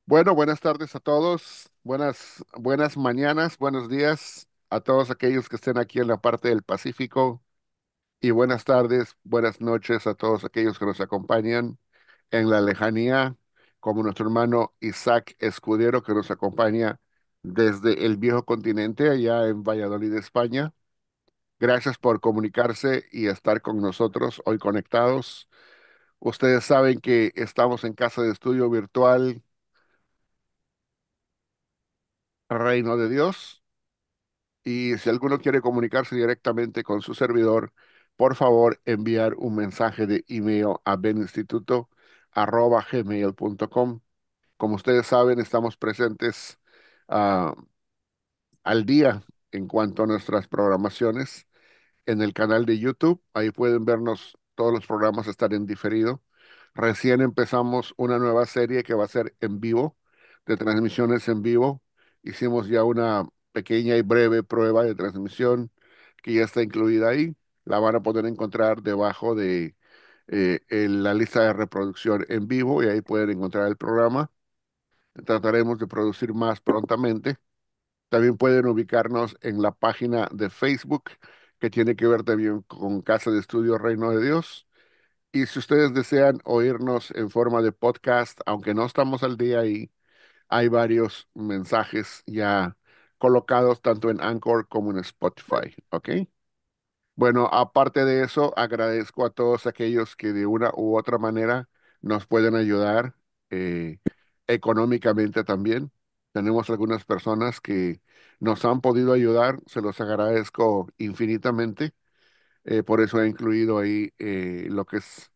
Bueno, buenas tardes a todos, buenas mañanas, buenos días a todos aquellos que estén aquí en la parte del Pacífico y buenas tardes, buenas noches a todos aquellos que nos acompañan en la lejanía, como nuestro hermano Isaac Escudero que nos acompaña desde el viejo continente allá en Valladolid, España. Gracias por comunicarse y estar con nosotros hoy conectados. Ustedes saben que estamos en casa de estudio virtual Reino de Dios. Y si alguno quiere comunicarse directamente con su servidor, por favor enviar un mensaje de email a beninstituto@gmail.com. Como ustedes saben, estamos presentes ah, al día en cuanto a nuestras programaciones en el canal de YouTube. Ahí pueden vernos, todos los programas están en diferido. Recién empezamos una nueva serie que va a ser en vivo, de transmisiones en vivo. Hicimos ya una pequeña y breve prueba de transmisión que ya está incluida ahí. La van a poder encontrar debajo de en la lista de reproducción en vivo y ahí pueden encontrar el programa. Trataremos de producir más prontamente. También pueden ubicarnos en la página de Facebook, que tiene que ver también con Casa de Estudio Reino de Dios. Y si ustedes desean oírnos en forma de podcast, aunque no estamos al día ahí, hay varios mensajes ya colocados tanto en Anchor como en Spotify, ¿ok? Bueno, aparte de eso, agradezco a todos aquellos que de una u otra manera nos pueden ayudar eh, económicamente también. Tenemos algunas personas que nos han podido ayudar, se los agradezco infinitamente. Por eso he incluido ahí lo que es,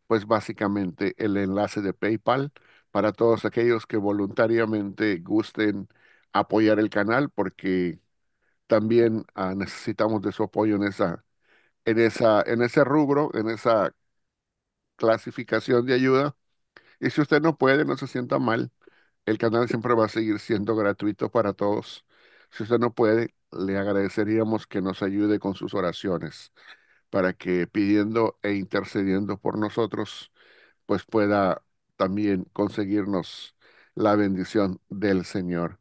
pues básicamente el enlace de PayPal para todos aquellos que voluntariamente gusten apoyar el canal, porque también necesitamos de su apoyo en ese rubro, en esa clasificación de ayuda. Y si usted no puede, no se sienta mal. El canal siempre va a seguir siendo gratuito para todos. Si usted no puede, le agradeceríamos que nos ayude con sus oraciones para que pidiendo e intercediendo por nosotros, pues pueda también conseguirnos la bendición del Señor.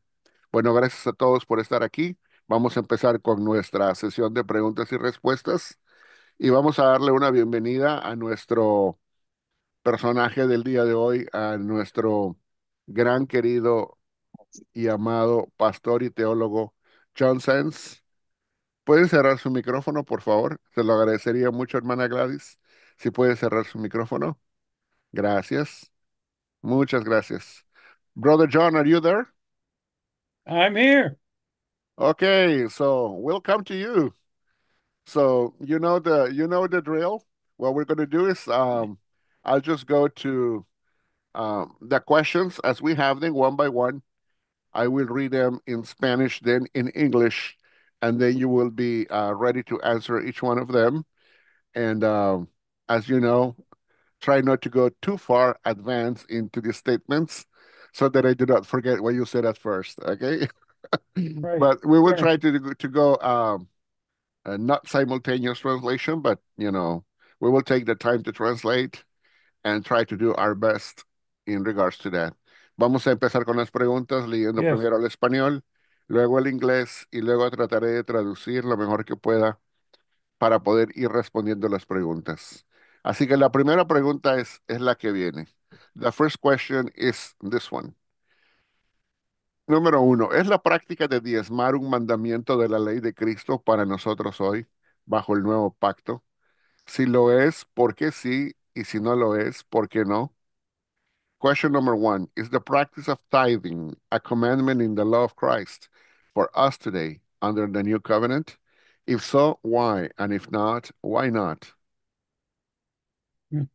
Bueno, gracias a todos por estar aquí. Vamos a empezar con nuestra sesión de preguntas y respuestas. Y vamos a darle una bienvenida a nuestro personaje del día de hoy, a nuestro gran querido y amado pastor y teólogo John Sens. ¿Puede cerrar su micrófono, por favor? Se lo agradecería mucho, hermana Gladys. Si puede cerrar su micrófono. Gracias. Muchas gracias. Brother John, are you there? I'm here. Okay, so we'll come to you. So you know the drill. What we're going to do is I'll just go to the questions as we have them one by one. I will read them in Spanish, then in English, and then you will be ready to answer each one of them. And as you know, try not to go too far advanced into the statements so that I do not forget what you said at first. Okay, Right. but we will Sure. try to go not simultaneous translation, but we will take the time to translate and try to do our best in regards to that. Vamos a empezar con las preguntas, leyendo Yes. primero el español, luego el inglés y luego trataré de traducir lo mejor que pueda para poder ir respondiendo las preguntas. Así que la primera pregunta es la que viene. The first question is this one. Número uno, ¿es la práctica de diezmar un mandamiento de la ley de Cristo para nosotros hoy, bajo el nuevo pacto? Si lo es, ¿por qué sí? Y si no lo es, ¿por qué no? Question number one, is the practice of tithing a commandment in the law of Christ for us today under the new covenant? If so, why? And if not, why not? Mm.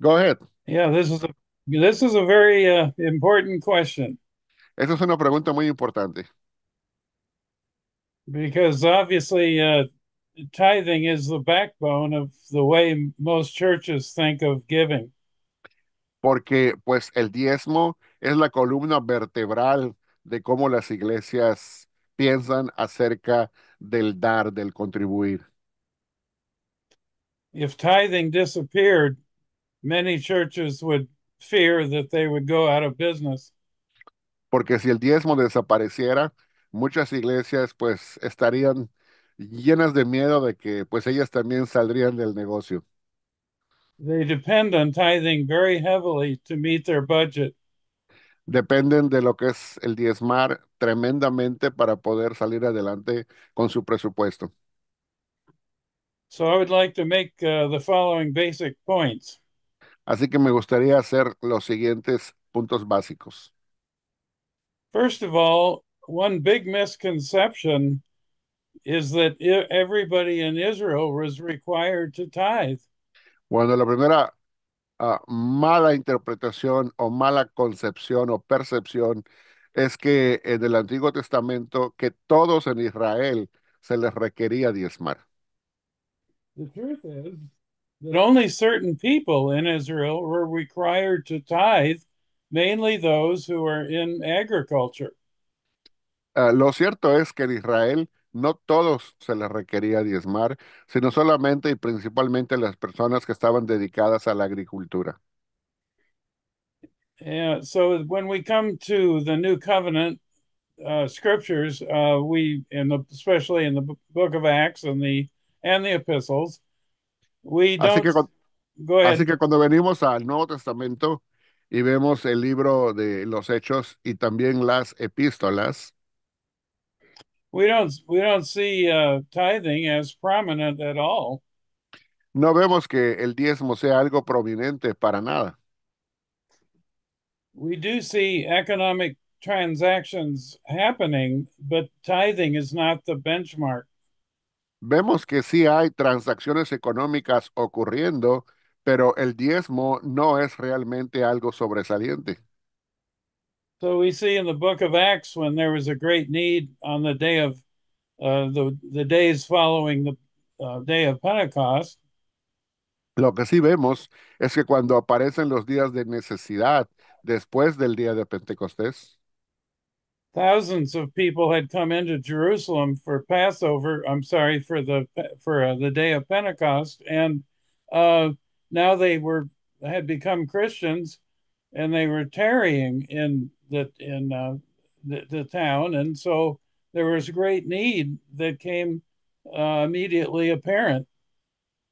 Go ahead. Yeah, this is a very important question Esa es una pregunta muy importante, because obviously tithing is the backbone of the way most churches think of giving. porque pues el diezmo es la columna vertebral de cómo las iglesias piensan acerca del dar, del contribuir. If tithing disappeared, many churches would fear that they would go out of business. porque si el diezmo desapareciera, muchas iglesias pues estarían llenas de miedo de que pues ellas también saldrían del negocio. They depend on tithing very heavily to meet their budget. Dependen de lo que es el diezmar tremendamente para poder salir adelante con su presupuesto. So I would like to make the following basic points. Así que me gustaría hacer los siguientes puntos básicos. First of all, one big misconception is that everybody in Israel was required to tithe. Bueno, la primera mala interpretación o mala concepción o percepción es que en el Antiguo Testamento que todos en Israel se les requería diezmar. The truth is that only certain people in Israel were required to tithe, mainly those who are in agriculture. Lo cierto es que en Israel no todos se les requería diezmar, sino solamente y principalmente las personas que estaban dedicadas a la agricultura. So when we come to the New Covenant scriptures, especially in the book of Acts and the epistles, we Así don't que, go así ahead. que cuando venimos al Nuevo Testamento y vemos el libro de los Hechos y también las epístolas, We don't see tithing as prominent at all. no vemos que el diezmo sea algo prominente para nada. We do see economic transactions happening, but tithing is not the benchmark. Vemos que sí hay transacciones económicas ocurriendo, pero el diezmo no es realmente algo sobresaliente. So we see in the book of Acts when there was a great need on the day of the days following the day of Pentecost, Lo que sí vemos es que cuando aparecen los días de necesidad después del día de Pentecostés, thousands of people had come into Jerusalem for Passover. I'm sorry for the day of Pentecost, and uh, now they were had become Christians, and they were tarrying in the town, and so there was great need that came immediately apparent.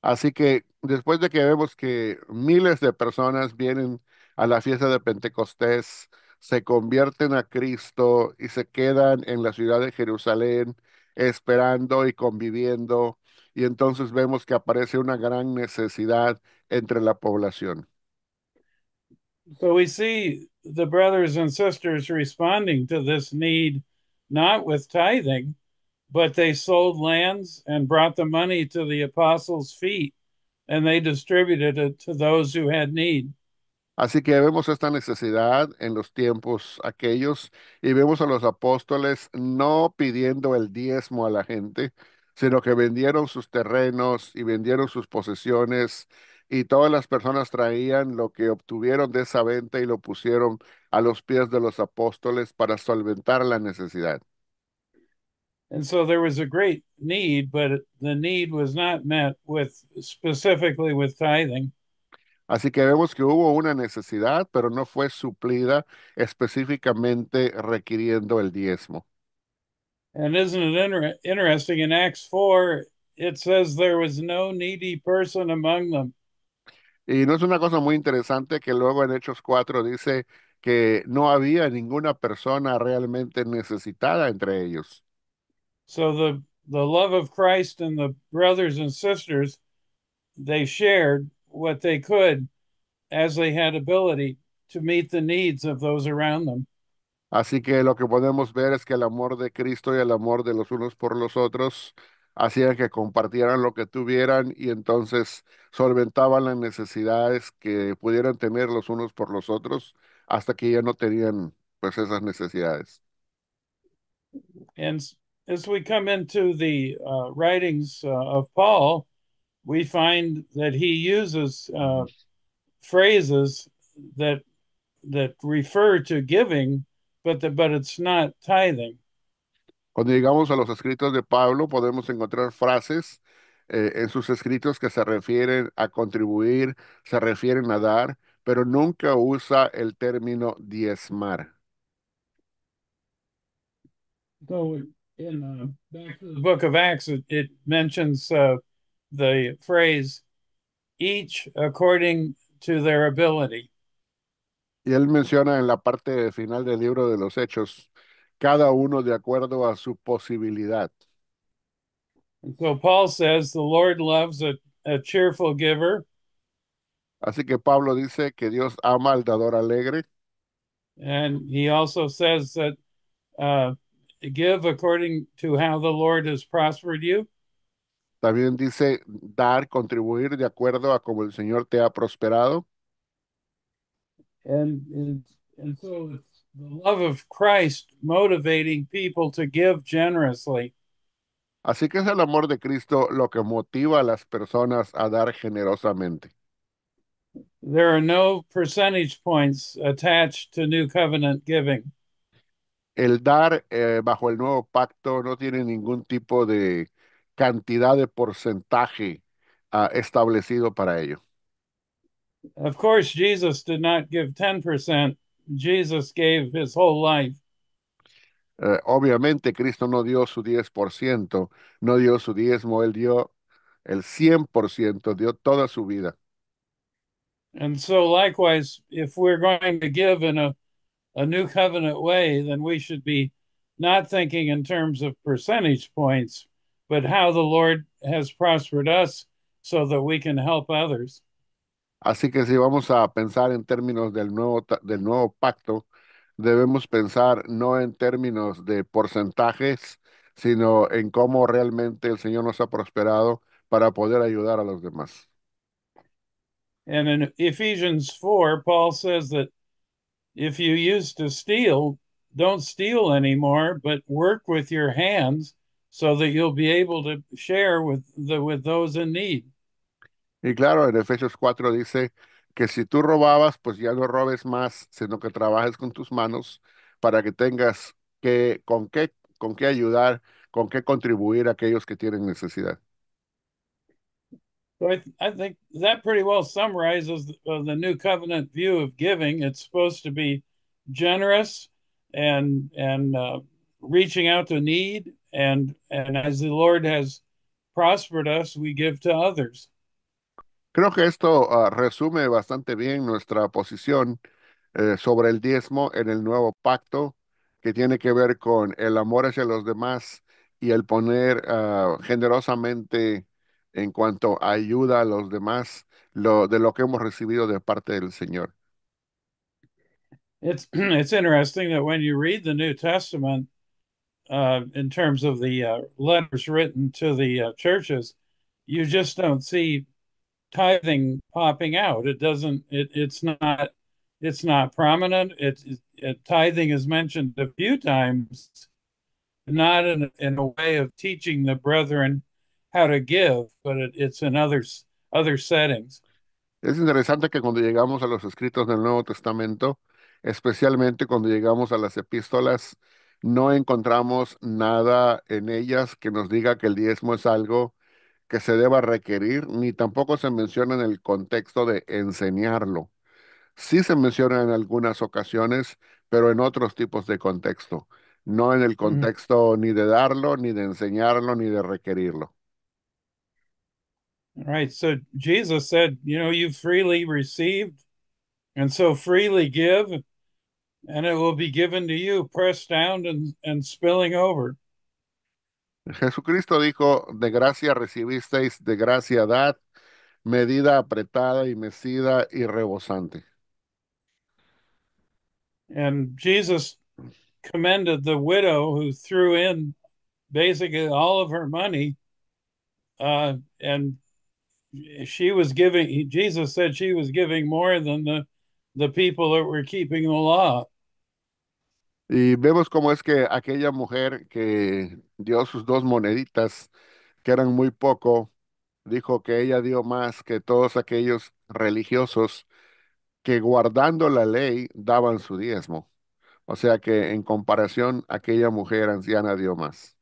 así que después de que vemos que miles de personas vienen a la fiesta de Pentecostés, se convierten a Cristo y se quedan en la ciudad de Jerusalén esperando y conviviendo, y entonces vemos que aparece una gran necesidad entre la población. So we see the brothers and sisters responding to this need, not with tithing, but they sold lands and brought the money to the apostles' feet, and they distributed it to those who had need. Así que vemos esta necesidad en los tiempos aquellos y vemos a los apóstoles no pidiendo el diezmo a la gente, sino que vendieron sus terrenos y vendieron sus posesiones y todas las personas traían lo que obtuvieron de esa venta y lo pusieron a los pies de los apóstoles para solventar la necesidad. And so there was a great need, but the need was not met with specifically with tithing. Así que vemos que hubo una necesidad, pero no fue suplida específicamente requiriendo el diezmo. And isn't it interesting? In Acts 4, it says there was no needy person among them. Y no es una cosa muy interesante que luego en Hechos 4 dice que no había ninguna persona realmente necesitada entre ellos. So the love of Christ and the brothers and sisters, they shared what they could as they had ability to meet the needs of those around them. Así que lo que podemos ver es que el amor de Cristo y el amor de los unos por los otros hacían que compartieran lo que tuvieran y entonces solventaban las necesidades que pudieran tener los unos por los otros hasta que ya no tenían pues esas necesidades. And as we come into the writings of Paul, we find that he uses phrases that refer to giving, but it's not tithing. Cuando llegamos a los escritos de Pablo, podemos encontrar frases en sus escritos que se refieren a contribuir, se refieren a dar, pero nunca usa el término diezmar. So in back to the book of Acts, it mentions the phrase each according to their ability. Y él menciona en la parte final del libro de los Hechos, cada uno de acuerdo a su posibilidad. And so Paul says the Lord loves a cheerful giver, Así que Pablo dice que Dios ama al dador alegre. and he also says that uh, give according to how the Lord has prospered you. También dice dar, contribuir de acuerdo a como el Señor te ha prosperado. And so it's the love of Christ motivating people to give generously. Así que es el amor de Cristo lo que motiva a las personas a dar generosamente. There are no percentage points attached to new covenant giving. El dar bajo el nuevo pacto no tiene ningún tipo de cantidad de porcentaje establecido para ello. Of course, Jesus did not give 10%. Jesus gave his whole life. Obviamente Cristo no dio su 10%, no dio su diezmo, Él dio el 100%, dio toda su vida. And so, likewise, if we're going to give in a new covenant way, then we should be not thinking in terms of percentage points, but how the Lord has prospered us so that we can help others. Así que si vamos a pensar en términos del nuevo pacto, debemos pensar no en términos de porcentajes, sino en cómo realmente el Señor nos ha prosperado para poder ayudar a los demás. And in Ephesians 4, Paul says that if you used to steal, don't steal anymore, but work with your hands so that you'll be able to share with those in need. Y claro, en Efesios 4 dice que si tú robabas, pues ya no robes más, sino que trabajes con tus manos para que tengas con qué ayudar, con qué contribuir a aquellos que tienen necesidad. So I think that pretty well summarizes the new covenant view of giving. It's supposed to be generous and reaching out to need, and as the Lord has prospered us, we give to others. Creo que esto resume bastante bien nuestra posición sobre el diezmo en el nuevo pacto, que tiene que ver con el amor hacia los demás y el poner generosamente en cuanto a ayuda a los demás de lo que hemos recibido de parte del Señor. It's it's interesting that when you read the New Testament, in terms of the letters written to the churches, you just don't see tithing popping out. It doesn't. It's not. It's not prominent. Tithing is mentioned a few times, not in a way of teaching the brethren how to give, but it's in other settings. Es interesante que cuando llegamos a los escritos del Nuevo Testamento, especialmente cuando llegamos a las epístolas, no encontramos nada en ellas que nos diga que el diezmo es algo que se deba requerir, ni tampoco se menciona en el contexto de enseñarlo. Sí se menciona en algunas ocasiones, pero en otros tipos de contexto, no en el Mm. contexto ni de darlo, ni de enseñarlo, ni de requerirlo. All right. So Jesus said, you freely received, and so freely give, and it will be given to you, pressed down and spilling over. Jesucristo dijo, de gracia recibisteis, de gracia dad, medida apretada y mecida y rebosante. And Jesus commended the widow who threw in basically all of her money, and she was giving. Jesus said she was giving more than the people that were keeping the law. Y vemos cómo es que aquella mujer que dio sus dos moneditas, que eran muy poco, dijo que ella dio más que todos aquellos religiosos que guardando la ley daban su diezmo. O sea que en comparación, aquella mujer anciana dio más.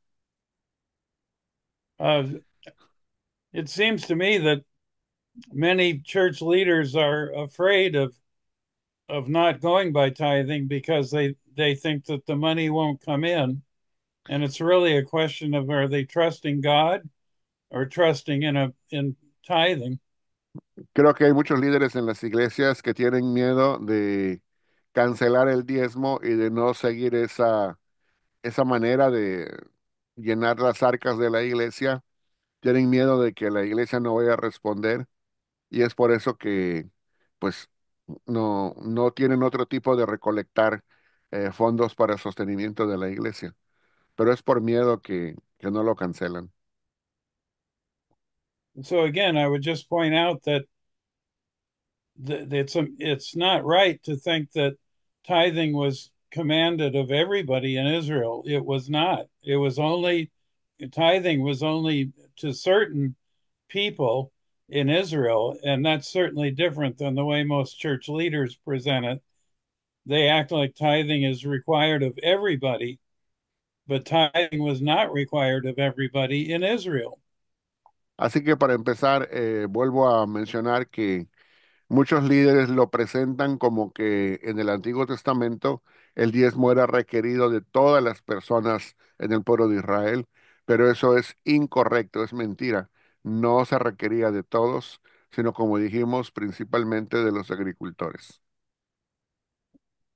Uh, it seems to me that many church leaders are afraid of of not going by tithing because they think that the money won't come in. And it's really a question of are they trusting God or trusting in tithing? Creo que hay muchos líderes en las iglesias que tienen miedo de cancelar el diezmo y de no seguir esa manera de llenar las arcas de la iglesia. Tienen miedo de que la iglesia no vaya a responder y es por eso que pues no tienen otro tipo de recolectar fondos para sostenimiento de la iglesia. Pero es por miedo que no lo cancelan. So again, I would just point out that it's not right to think that tithing was commanded of everybody in Israel. It was not. It was only tithing was only to certain people in Israel, and that's certainly different than the way most church leaders present it. They act like tithing is required of everybody, but tithing was not required of everybody in Israel. Así que para empezar, vuelvo a mencionar que muchos líderes lo presentan como que en el Antiguo Testamento el diezmo era requerido de todas las personas en el pueblo de Israel, pero eso es incorrecto, es mentira. No se requería de todos, sino como dijimos, principalmente de los agricultores.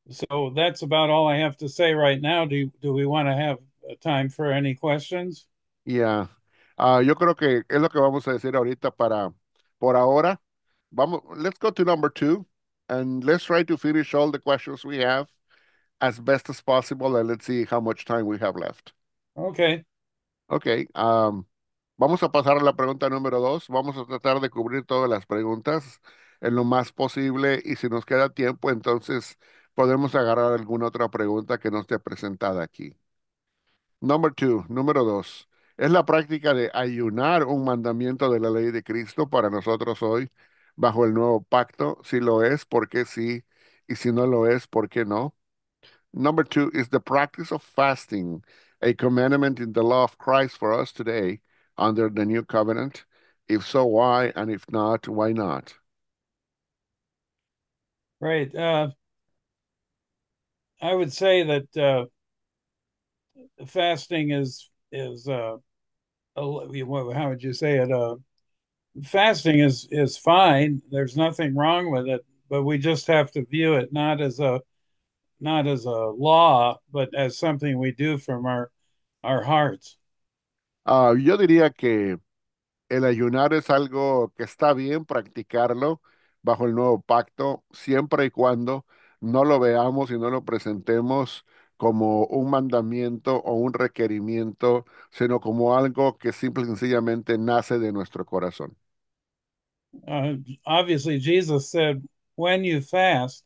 So that's about all I have to say right now. Do we want to have time for any questions? Ya, yo creo que es lo que vamos a decir ahorita por ahora. Vamos, let's go to number two and let's try to finish all the questions we have as best as possible and let's see how much time we have left. Okay. Ok, vamos a pasar a la pregunta número dos. Vamos a tratar de cubrir todas las preguntas en lo más posible y si nos queda tiempo, entonces podemos agarrar alguna otra pregunta que no esté presentada aquí. Number two, número dos. ¿Es la práctica de ayunar un mandamiento de la ley de Cristo para nosotros hoy bajo el nuevo pacto? Si lo es, ¿por qué sí? Y si no lo es, ¿por qué no? Number two, is the practice of fasting a commandment in the law of Christ for us today under the new covenant? If so, why? And if not, why not? Right. I would say that fasting is how would you say it? Fasting is fine. There's nothing wrong with it, but we just have to view it not as a law, but as something we do from our hearts. Yo diría que el ayunar es algo que está bien practicarlo bajo el nuevo pacto, siempre y cuando no lo veamos y no lo presentemos como un mandamiento o un requerimiento, sino como algo que simple y sencillamente nace de nuestro corazón. Uh, Obviously, Jesus said, "When you fast,"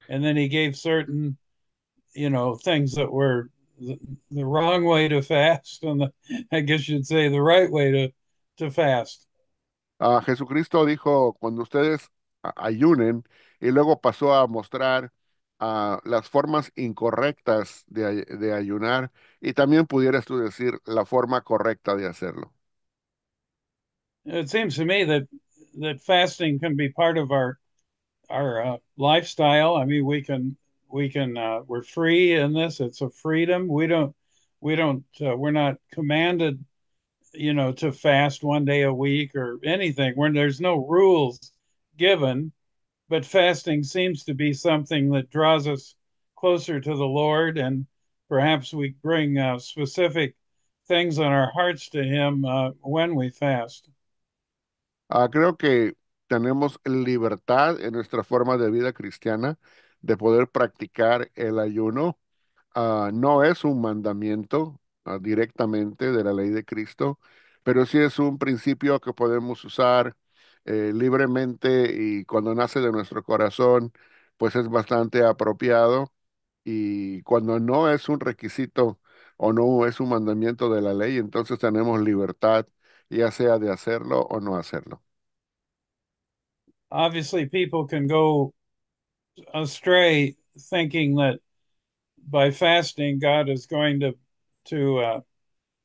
and then he gave certain things that were the wrong way to fast, and I guess you'd say the right way to fast. Jesucristo dijo, cuando ustedes ayunen, y luego pasó a mostrar las formas incorrectas de ayunar, y también pudieras tú decir la forma correcta de hacerlo. It seems to me that fasting can be part of our lifestyle. I mean, we're free in this. It's a freedom. We're not commanded, to fast one day a week or anything. When there's no rules given, but fasting seems to be something that draws us closer to the Lord, and perhaps we bring specific things on our hearts to Him when we fast. Creo que tenemos libertad en nuestra forma de vida cristiana de poder practicar el ayuno. No es un mandamiento directamente de la ley de Cristo, pero sí es un principio que podemos usar libremente y cuando nace de nuestro corazón, pues es bastante apropiado. Y cuando no es un requisito o no es un mandamiento de la ley, entonces tenemos libertad, ya sea de hacerlo o no hacerlo. Obviously, people can go astray thinking that by fasting, God is going to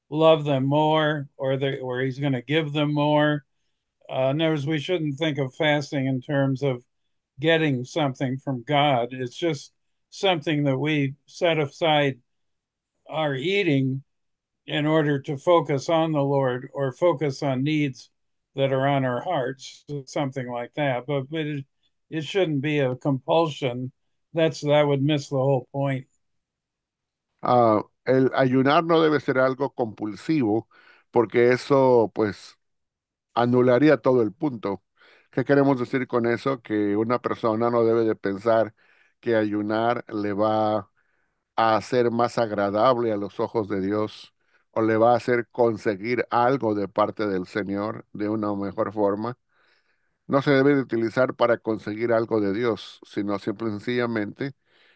love them more, or He's going to give them more. In other words, we shouldn't think of fasting in terms of getting something from God. It's just something that we set aside our eating in order to focus on the Lord or focus on needs that are on our hearts, something like that. But it shouldn't be a compulsion. That would miss the whole point. El ayunar no debe ser algo compulsivo porque eso pues anularía todo el punto. ¿Qué queremos decir con eso? Que una persona no debe de pensar que ayunar le va a hacer más agradable a los ojos de Dios o le va a hacer conseguir algo de parte del Señor de una mejor forma. No se debe de utilizar para conseguir algo de Dios, sino simple y sencillamente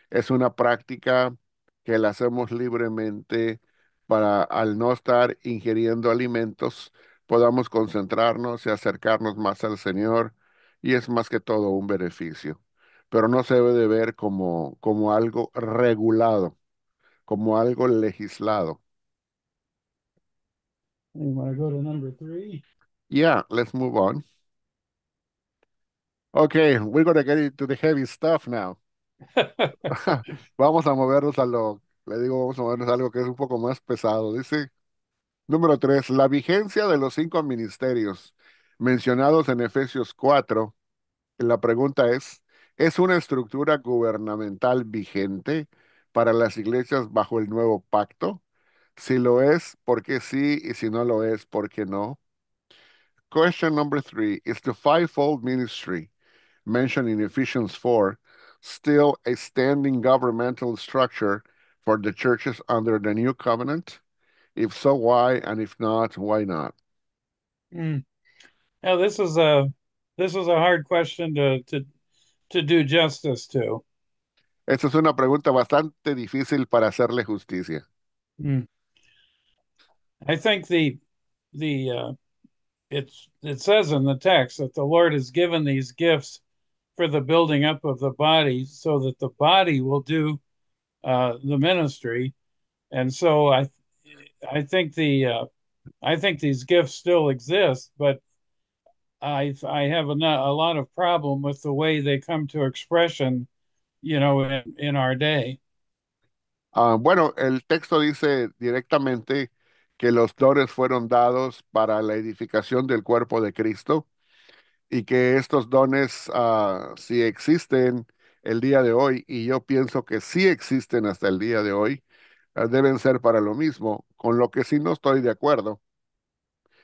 es una práctica que la hacemos libremente para al no estar ingiriendo alimentos, podamos concentrarnos y acercarnos más al Señor y es más que todo un beneficio. Pero no se debe de ver como algo regulado, como algo legislado. You want to go to number three? Yeah, let's move on. Okay, we're gonna get into the heavy stuff now. Vamos a movernos le digo, vamos a movernos a algo que es un poco más pesado. Dice, número 3, la vigencia de los 5 ministerios mencionados en Efesios 4. La pregunta ¿es una estructura gubernamental vigente para las iglesias bajo el nuevo pacto? Si lo es, ¿por qué sí? Y si no lo es, ¿por qué no? Question number 3, is the fivefold ministry mentioned in Ephesians 4 still a standing governmental structure for the churches under the new covenant? If so, why? And if not, why not? Mm. Now this is a hard question to do justice to. Esta es una pregunta bastante difícil para hacerle justicia. Mm. I think the it says in the text that the Lord has given these gifts for the building up of the body, so that the body will do the ministry. And so I think I think these gifts still exist, but I have a lot of problem with the way they come to expression, in our day. Bueno, el texto dice directamente que los dones fueron dados para la edificación del cuerpo de Cristo y que estos dones, si existen el día de hoy, y yo pienso que sí existen hasta el día de hoy, deben ser para lo mismo. Con lo que sí no estoy de acuerdo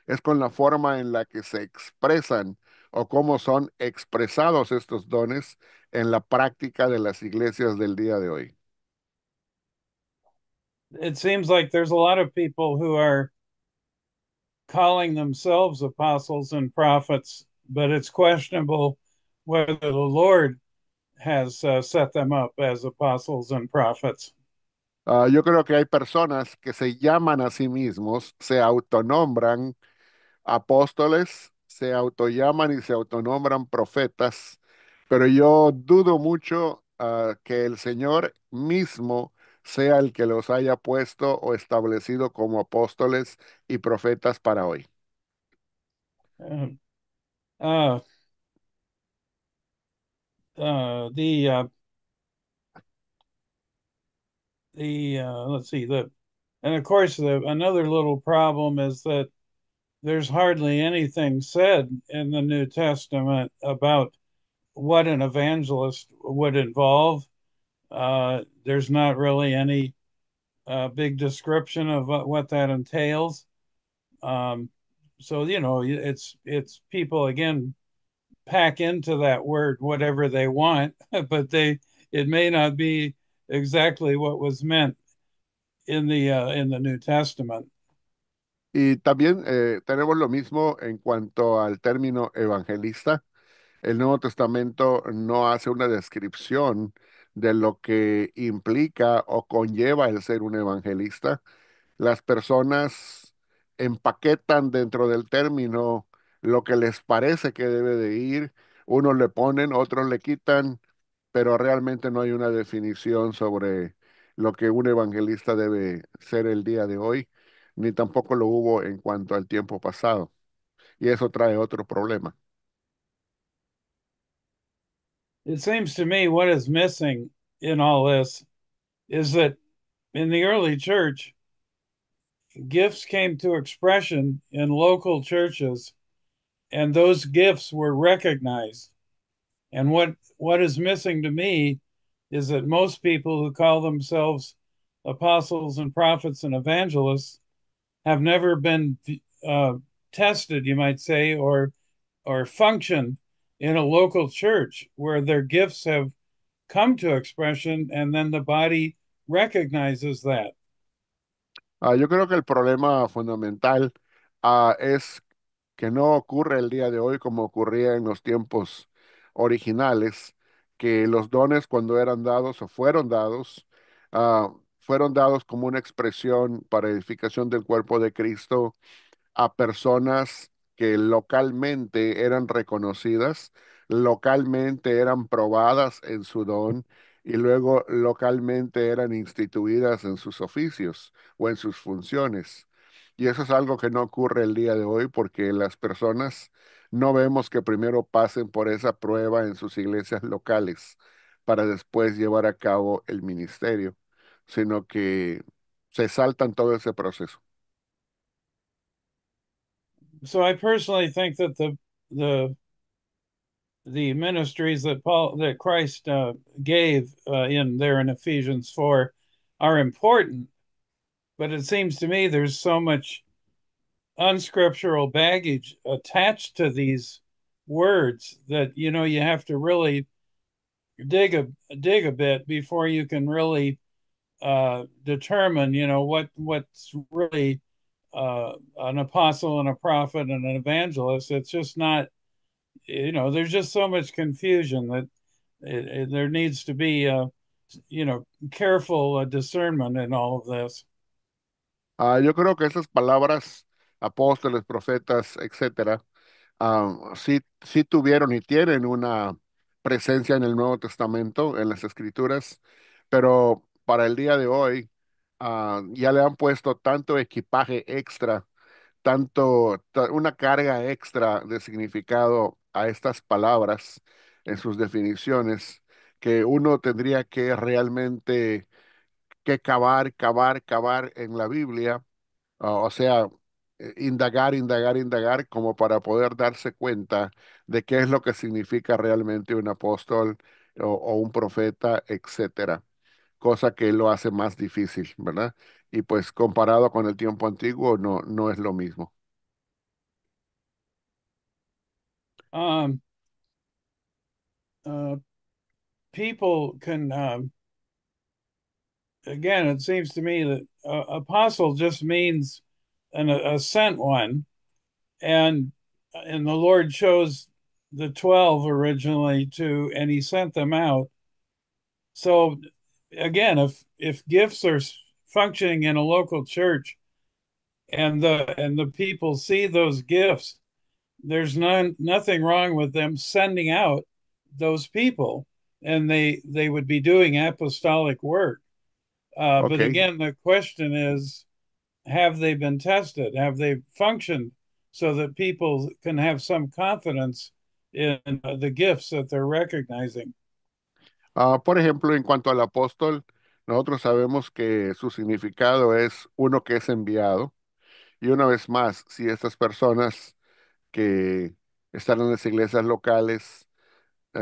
es con la forma en la que se expresan o cómo son expresados estos dones en la práctica de las iglesias del día de hoy. It seems like there's a lot of people who are calling themselves apostles and prophets, but it's questionable whether the Lord has set them up as apostles and prophets. Yo creo que hay personas que se llaman a sí mismos, se autonombran apóstoles, se autollaman y se autonombran profetas, pero yo dudo mucho que el Señor mismo sea el que los haya puesto o establecido como apóstoles y profetas para hoy. Uh, uh, uh, the uh, the let's see the and of course the another little problem is that there's hardly anything said in the New Testament about what an evangelist would involve. There's not really any big description of what that entails. Um, so it's people again pack into that word whatever they want, but it may not be exactly what was meant in the New Testament. Y también tenemos lo mismo en cuanto al término evangelista. El Nuevo Testamento no hace una descripción de lo que implica o conlleva el ser un evangelista. Las personas empaquetan dentro del término lo que les parece que debe de ir. Unos le ponen, otros le quitan, pero realmente no hay una definición sobre lo que un evangelista debe ser el día de hoy, ni tampoco lo hubo en cuanto al tiempo pasado. Y eso trae otro problema. it seems to me what is missing in all this is that in the early church, gifts came to expression in local churches, and those gifts were recognized. And what is missing to me is that most people who call themselves apostles and prophets and evangelists have never been uh, tested, you might say, or functioned in a local church where their gifts have come to expression, and then the body recognizes that. Yo creo que el problema fundamental es que no ocurre el día de hoy como ocurría en los tiempos originales, que los dones cuando eran dados o fueron dados como una expresión para edificación del cuerpo de Cristo a personas que localmente eran reconocidas, localmente eran probadas en su don y luego localmente eran instituidas en sus oficios o en sus funciones. Y eso es algo que no ocurre el día de hoy porque las personas no vemos que primero pasen por esa prueba en sus iglesias locales para después llevar a cabo el ministerio, sino que se saltan todo ese proceso. So I personally think that the the ministries that Christ gave in there in Ephesians 4 are important, but it seems to me there's so much unscriptural baggage attached to these words that you have to really dig a dig a bit before you can really determine what's really an apostle and a prophet and an evangelist. It's just not, there's just so much confusion that there needs to be careful discernment in all of this. Yo creo que esas palabras, apóstoles, profetas, etcétera, sí tuvieron y tienen una presencia en el Nuevo Testamento, en las Escrituras, pero para el día de hoy, ya le han puesto tanto equipaje extra, una carga extra de significado a estas palabras en sus definiciones, que uno tendría que realmente que cavar en la Biblia, o sea, indagar, como para poder darse cuenta de qué es lo que significa realmente un apóstol o un profeta, etcétera. Cosa que lo hace más difícil, ¿verdad? Y pues comparado con el tiempo antiguo, no es lo mismo. Um, uh, People can, again, it seems to me that apostle just means a sent one, and the Lord chose the 12 originally and he sent them out. So again, if gifts are functioning in a local church and the people see those gifts, there's nothing wrong with them sending out those people, and they would be doing apostolic work. Ok. But again, the question is, have they been tested? Have they functioned so that people can have some confidence in the gifts that they're recognizing? Por ejemplo, en cuanto al apóstol, nosotros sabemos que su significado es uno que es enviado. Y una vez más, si estas personas que están en las iglesias locales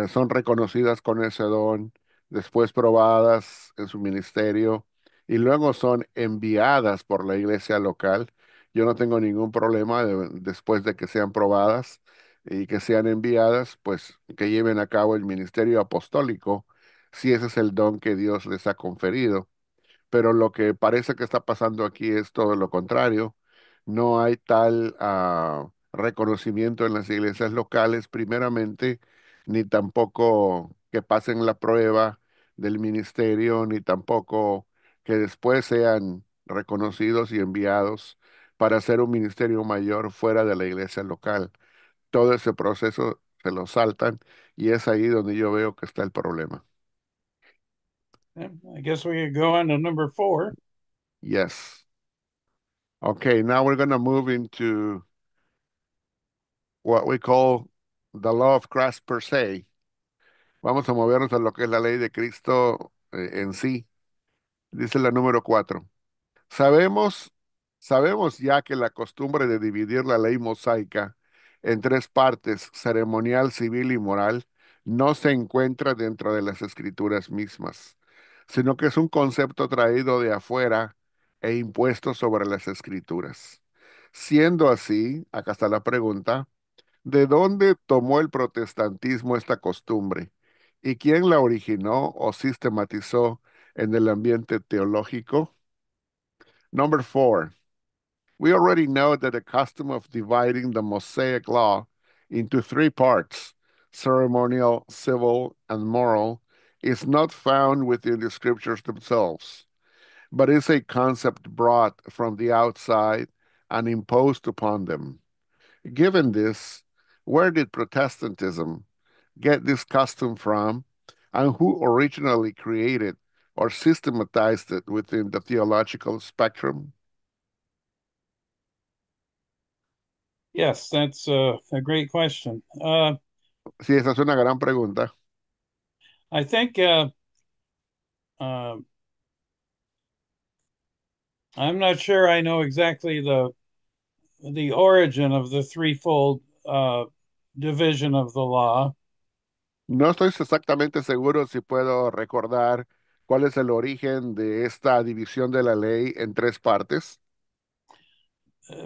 son reconocidas con ese don, después probadas en su ministerio y luego son enviadas por la iglesia local. Yo no tengo ningún problema después de que sean probadas y que sean enviadas, pues que lleven a cabo el ministerio apostólico, si ese es el don que Dios les ha conferido, pero lo que parece que está pasando aquí es todo lo contrario. No hay tal reconocimiento en las iglesias locales, primeramente, ni tampoco que pasen la prueba del ministerio, ni tampoco que después sean reconocidos y enviados para hacer un ministerio mayor fuera de la iglesia local. Todo ese proceso se lo saltan y es ahí donde yo veo que está el problema. I guess we could go on to number 4. Yes. Okay, now we're going to move into what we call the law of Christ per se. Vamos a movernos a lo que es la ley de Cristo en sí. Dice la número 4. Sabemos, sabemos ya que la costumbre de dividir la ley mosaica en tres partes, ceremonial, civil y moral, no se encuentra dentro de las escrituras mismas, sino que es un concepto traído de afuera e impuesto sobre las escrituras. Siendo así, acá está la pregunta, ¿de dónde tomó el protestantismo esta costumbre? ¿Y quién la originó o sistematizó en el ambiente teológico? Number 4. We already know that the custom of dividing the Mosaic law into three parts, ceremonial, civil, and moral, is not found within the scriptures themselves, but is a concept brought from the outside and imposed upon them. Given this, where did Protestantism get this custom from, and who originally created or systematized it within the theological spectrum? Yes, that's a great question. Sí, esa es una gran pregunta. I think uh, I'm not sure I know exactly the origin of the threefold division of the law. No estoy exactamente seguro si puedo recordar cuál es el origen de esta división de la ley en tres partes.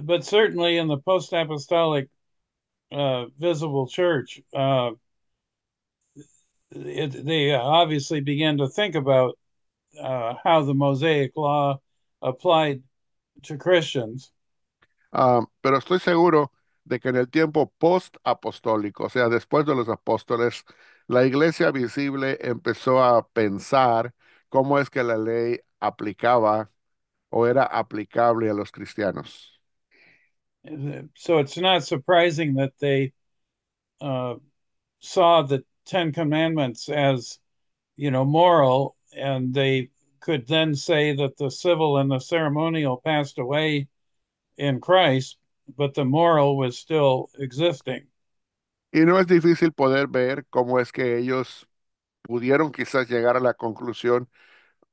But certainly in the post-apostolic visible church, they obviously began to think about how the Mosaic law applied to Christians. Pero estoy seguro de que en el tiempo post-apostólico, o sea, después de los apóstoles, la iglesia visible empezó a pensar cómo es que la ley aplicaba o era aplicable a los cristianos. So it's not surprising that they uh, saw the Ten Commandments as, moral, and they could then say that the civil and the ceremonial passed away in Christ, but the moral was still existing. Y no es difícil poder ver cómo es que ellos pudieron quizás llegar a la conclusión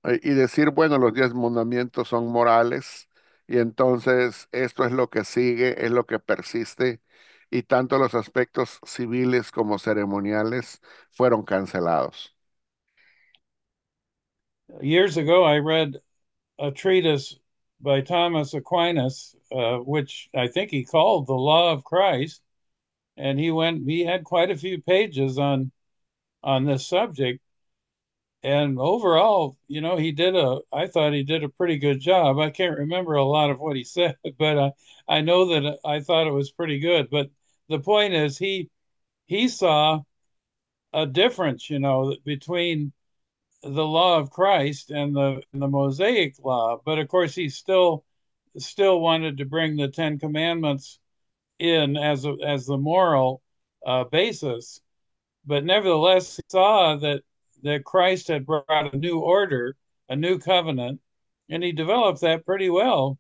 y decir, bueno, los 10 mandamientos son morales y entonces esto es lo que sigue, es lo que persiste y tanto los aspectos civiles como ceremoniales fueron cancelados. Years ago, I read a treatise by Thomas Aquinas, which I think he called The Law of Christ, and he had quite a few pages on this subject. And overall, I thought he did a pretty good job. I can't remember a lot of what he said, but I know that I thought it was pretty good. But the point is, he saw a difference, between the law of Christ and the Mosaic law. But of course, he still wanted to bring the Ten Commandments in as the moral basis. But nevertheless, he saw that Christ had brought a new order, a new covenant, and he developed that pretty well,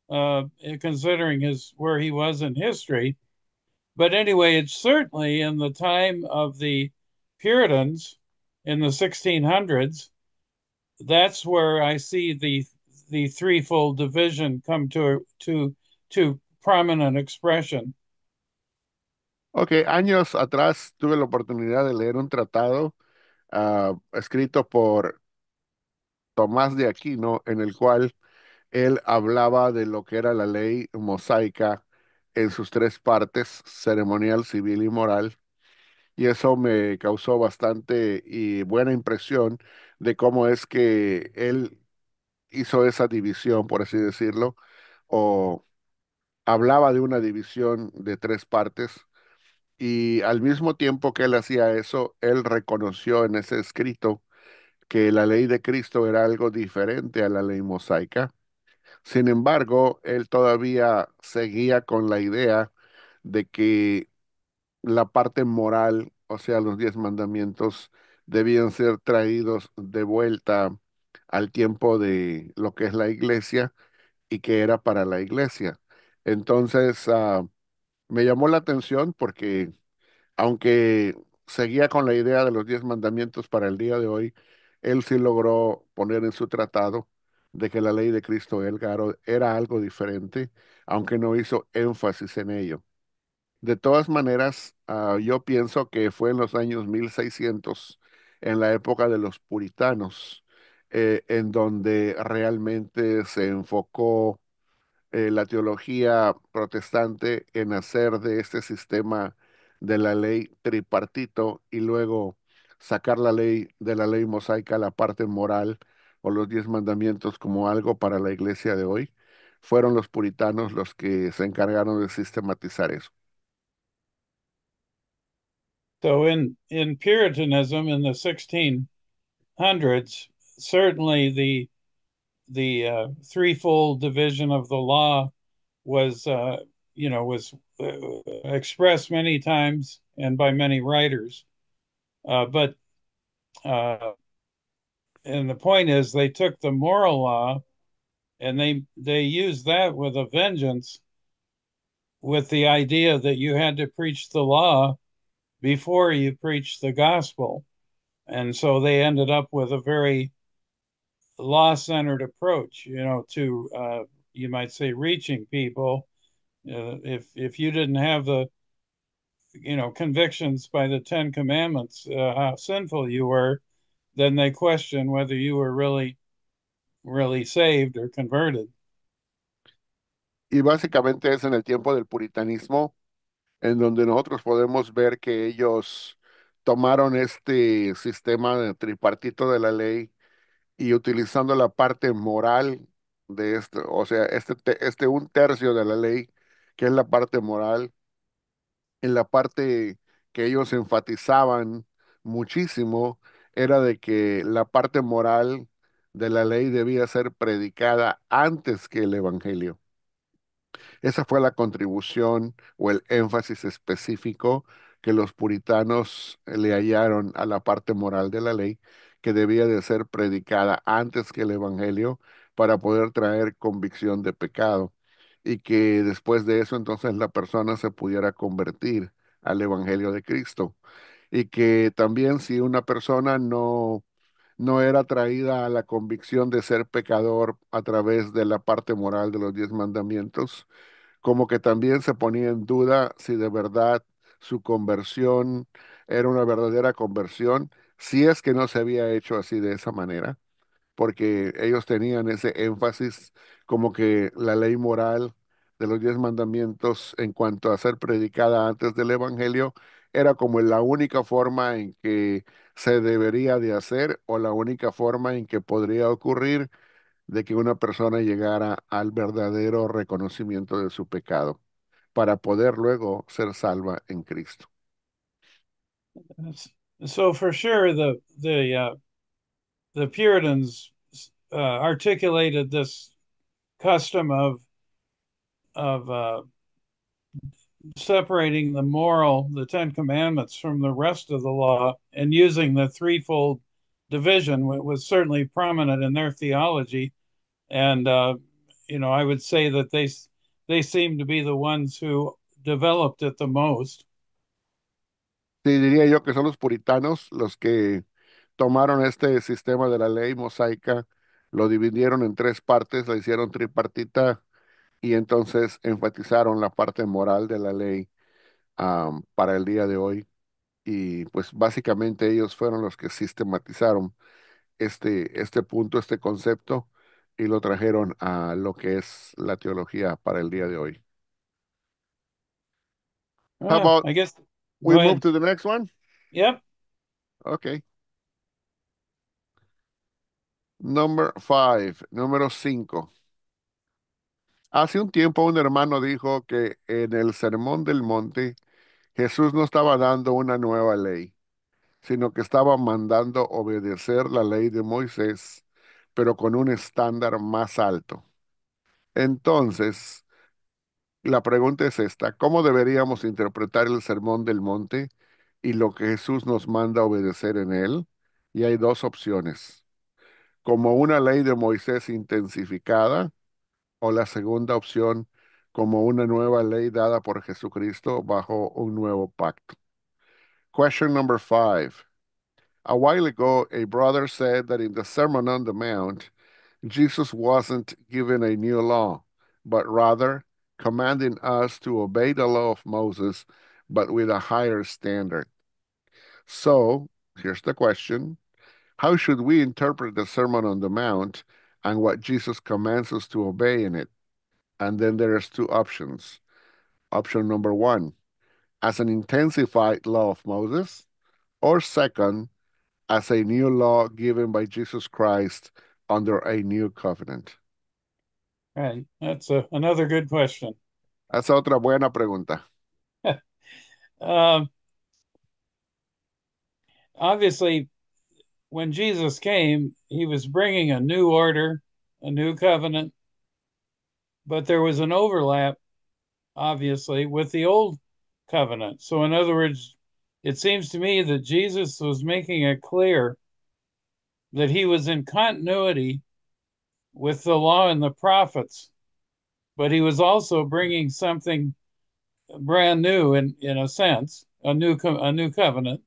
considering his where he was in history. But anyway, it's certainly in the time of the Puritans in the 1600s. That's where I see the threefold division come to prominent expression. Ok, años atrás tuve la oportunidad de leer un tratado escrito por Tomás de Aquino en el cual él hablaba de lo que era la ley mosaica en sus tres partes, ceremonial, civil y moral. Y eso me causó bastante y buena impresión de cómo es que él hizo esa división, por así decirlo, o hablaba de una división de tres partes. Y al mismo tiempo que él hacía eso, él reconoció en ese escrito que la ley de Cristo era algo diferente a la ley mosaica. Sin embargo, él todavía seguía con la idea de que la parte moral, o sea, los 10 mandamientos, debían ser traídos de vuelta al tiempo de lo que es la iglesia y que era para la iglesia. Entonces, me llamó la atención porque, aunque seguía con la idea de los 10 mandamientos para el día de hoy, él sí logró poner en su tratado de que la ley de Cristo era algo diferente, aunque no hizo énfasis en ello. De todas maneras, yo pienso que fue en los años 1600, en la época de los puritanos, en donde realmente se enfocó la teología protestante en hacer de este sistema de la ley tripartito y luego sacar la ley de la ley mosaica, la parte moral o los 10 mandamientos como algo para la iglesia de hoy. Fueron los puritanos los que se encargaron de sistematizar eso. So in Puritanism in the 1600s, certainly the threefold division of the law was was expressed many times and by many writers. But and the point is, they took the moral law and they used that with a vengeance, with the idea that you had to preach the law before you preach the gospel. And so they ended up with a very law centered approach, to you might say reaching people. If you didn't have the convictions by the Ten Commandments, how sinful you were, then they question whether you were really saved or converted. Y básicamente es en el tiempo del puritanismo en donde nosotros podemos ver que ellos tomaron este sistema de tripartito de la ley y utilizando la parte moral de esto, o sea, este un tercio de la ley, que es la parte moral, en la parte que ellos enfatizaban muchísimo, era de que la parte moral de la ley debía ser predicada antes que el evangelio. Esa fue la contribución o el énfasis específico que los puritanos le hallaron a la parte moral de la ley, que debía de ser predicada antes que el evangelio para poder traer convicción de pecado y que después de eso entonces la persona se pudiera convertir al evangelio de Cristo y que también si una persona no era traída a la convicción de ser pecador a través de la parte moral de los 10 mandamientos, como que también se ponía en duda si de verdad su conversión era una verdadera conversión, si es que no se había hecho así de esa manera, porque ellos tenían ese énfasis como que la ley moral de los 10 mandamientos en cuanto a ser predicada antes del evangelio era como la única forma en que se debería de hacer o la única forma en que podría ocurrir de que una persona llegara al verdadero reconocimiento de su pecado para poder luego ser salva en Cristo. So for sure, the Puritans articulated this custom of separating the Ten Commandments from the rest of the law, and using the threefold division was certainly prominent in their theology. And I would say that they seem to be the ones who developed it the most. Sí, diría yo que son los puritanos los que tomaron este sistema de la ley mosaica, lo dividieron en 3 partes, la hicieron tripartita y entonces enfatizaron la parte moral de la ley para el día de hoy. Y pues básicamente ellos fueron los que sistematizaron este punto, este concepto, y lo trajeron a lo que es la teología para el día de hoy. How about I guess. we Go move ahead. to the next one? Yep. Okay. Number 5, número 5. Hace un tiempo un hermano dijo que en el Sermón del Monte Jesús no estaba dando una nueva ley, sino que estaba mandando obedecer la ley de Moisés, pero con un estándar más alto. Entonces, la pregunta es esta: ¿cómo deberíamos interpretar el Sermón del Monte y lo que Jesús nos manda obedecer en él? Y hay 2 opciones: como una ley de Moisés intensificada, o la segunda opción, como una nueva ley dada por Jesucristo bajo un nuevo pacto. Question number 5. A while ago, a brother said that in the Sermon on the Mount, Jesus wasn't given a new law, but rather commanding us to obey the law of Moses, but with a higher standard. So, here's the question. How should we interpret the Sermon on the Mount and what Jesus commands us to obey in it? And then there's two options. Option number 1, as an intensified law of Moses, or second, as a new law given by Jesus Christ under a new covenant. Right. That's another good question. Esa es otra buena pregunta. Um, Obviously, when Jesus came, he was bringing a new order, a new covenant, but there was an overlap, obviously, with the old covenant. So, in other words, it seems to me that Jesus was making it clear that he was in continuity with the law and the prophets, but he was also bringing something brand new in a sense, a new covenant,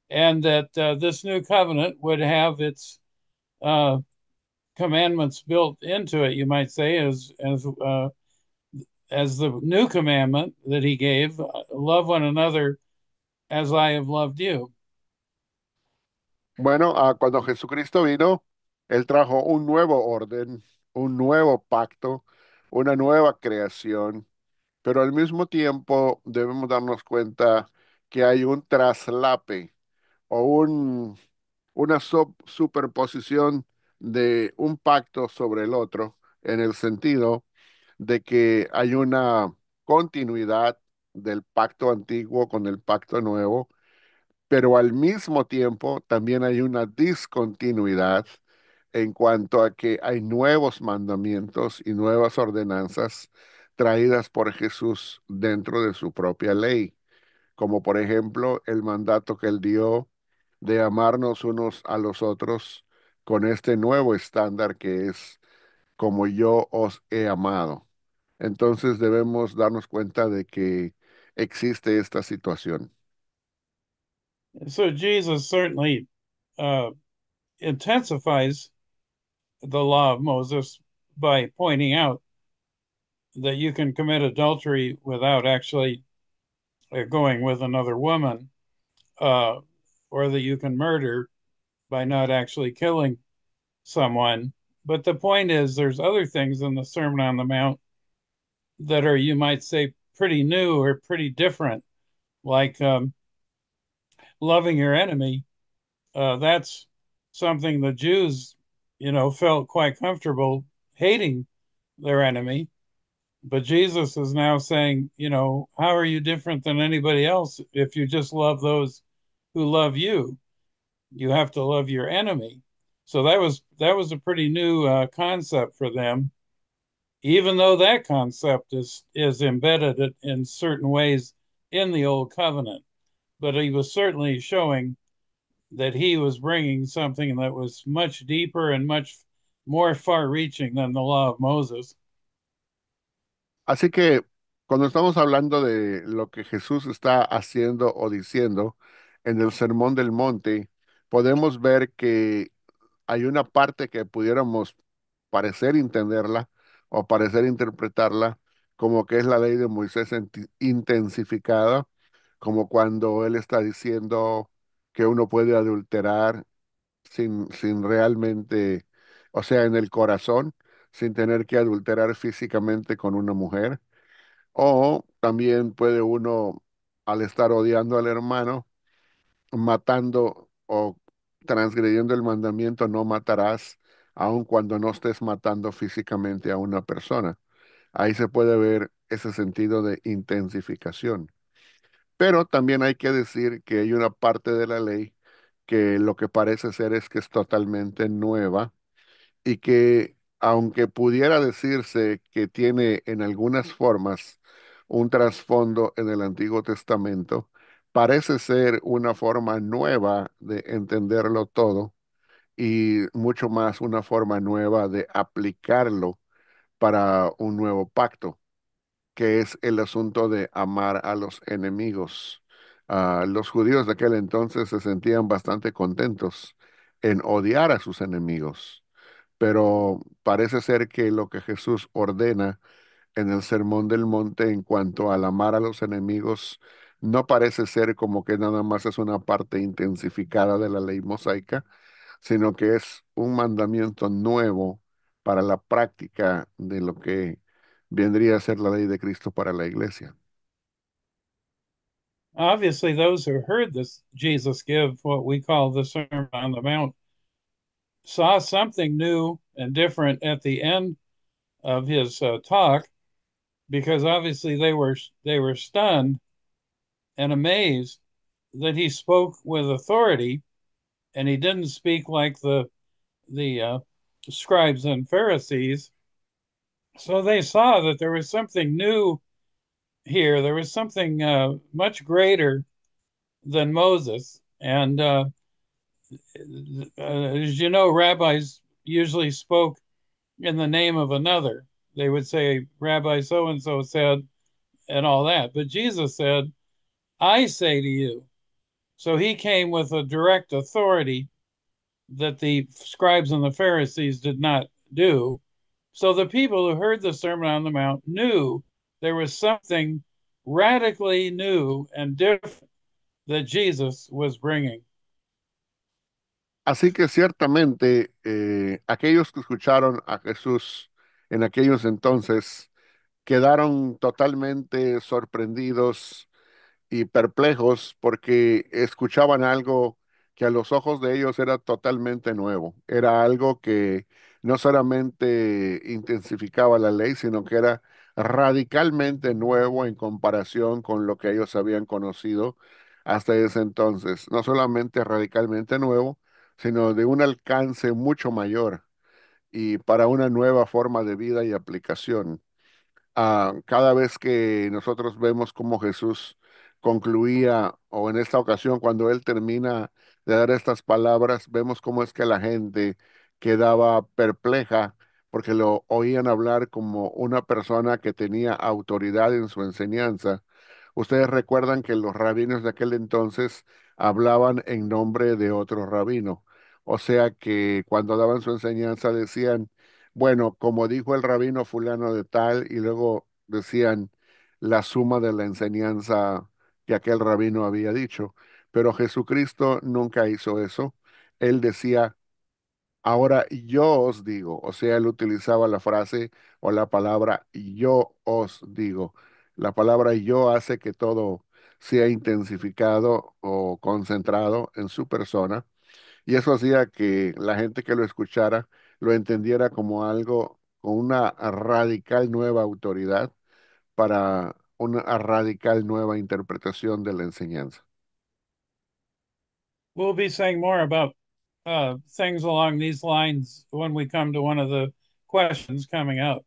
and that this new covenant would have its uh, commandments built into it, you might say, as the new commandment that he gave, love one another as I have loved you. Bueno, cuando Jesucristo vino, Él trajo un nuevo orden, un nuevo pacto, una nueva creación, pero al mismo tiempo debemos darnos cuenta que hay un traslape o una superposición de un pacto sobre el otro, en el sentido de que hay una continuidad del pacto antiguo con el pacto nuevo, pero al mismo tiempo también hay una discontinuidad en cuanto a que hay nuevos mandamientos y nuevas ordenanzas traídas por Jesús dentro de su propia ley, como por ejemplo el mandato que él dio de amarnos unos a los otros con este nuevo estándar que es como yo os he amado. Entonces debemos darnos cuenta de que existe esta situación. So Jesus certainly uh, intensifies the law of Moses by pointing out that you can commit adultery without actually going with another woman, uh, or that you can murder by not actually killing someone. But the point is, there's other things in the Sermon on the Mount that are, you might say, pretty new or pretty different, like loving your enemy. That's something the Jews, felt quite comfortable hating their enemy. But Jesus is now saying, how are you different than anybody else if you just love those who love you? You have to love your enemy. So that was a pretty new concept for them, even though that concept is embedded in certain ways in the old covenant. But he was certainly showing that he was bringing something that was much deeper and much more far-reaching than the law of Moses. Así que cuando estamos hablando de lo que Jesús está haciendo o diciendo en el Sermón del Monte, podemos ver que hay una parte que pudiéramos parecer entenderla o parecer interpretarla como que es la ley de Moisés intensificada, como cuando él está diciendo que uno puede adulterar sin realmente, o sea, en el corazón, sin tener que adulterar físicamente con una mujer. O también puede uno, al estar odiando al hermano, matando o transgrediendo el mandamiento, no matarás, aun cuando no estés matando físicamente a una persona. Ahí se puede ver ese sentido de intensificación. Pero también hay que decir que hay una parte de la ley que lo que parece ser es que es totalmente nueva y que aunque pudiera decirse que tiene en algunas formas un trasfondo en el Antiguo Testamento, parece ser una forma nueva de entenderlo todo y mucho más una forma nueva de aplicarlo para un nuevo pacto, que es el asunto de amar a los enemigos. Los judíos de aquel entonces se sentían bastante contentos en odiar a sus enemigos, pero parece ser que lo que Jesús ordena en el Sermón del Monte en cuanto al amar a los enemigos no parece ser como que nada más es una parte intensificada de la ley mosaica, sino que es un mandamiento nuevo para la práctica de lo que vendría a ser la ley de Cristo para la iglesia. Obviously, those who heard this Jesus give what we call the Sermon on the Mount saw something new and different at the end of his talk, because obviously they were stunned and amazed that he spoke with authority, and he didn't speak like the scribes and Pharisees. So they saw that there was something new here. There was something much greater than Moses. And as you know, rabbis usually spoke in the name of another. They would say, Rabbi so and so said, and all that. But Jesus said, I say to you. So he came with a direct authority that the scribes and the Pharisees did not do. So the people who heard the Sermon on the Mount knew there was something radically new and different that Jesus was bringing. Así que ciertamente aquellos que escucharon a Jesús en aquellos entonces quedaron totalmente sorprendidos y perplejos porque escuchaban algo que a los ojos de ellos era totalmente nuevo. Era algo que no solamente intensificaba la ley, sino que era radicalmente nuevo en comparación con lo que ellos habían conocido hasta ese entonces. No solamente radicalmente nuevo, sino de un alcance mucho mayor y para una nueva forma de vida y aplicación. Cada vez que nosotros vemos cómo Jesús concluía, o en esta ocasión cuando él termina de dar estas palabras, vemos cómo es que la gente quedaba perpleja porque lo oían hablar como una persona que tenía autoridad en su enseñanza. Ustedes recuerdan que los rabinos de aquel entonces hablaban en nombre de otro rabino. O sea que cuando daban su enseñanza decían, bueno, como dijo el rabino fulano de tal, y luego decían la suma de la enseñanza que aquel rabino había dicho. Pero Jesucristo nunca hizo eso. Él decía, ahora yo os digo, o sea, él utilizaba la frase o la palabra yo os digo. La palabra yo hace que todo sea intensificado o concentrado en su persona y eso hacía que la gente que lo escuchara lo entendiera como algo con una radical nueva autoridad para una radical nueva interpretación de la enseñanza. We'll be saying more about things along these lines when we come to one of the questions coming up.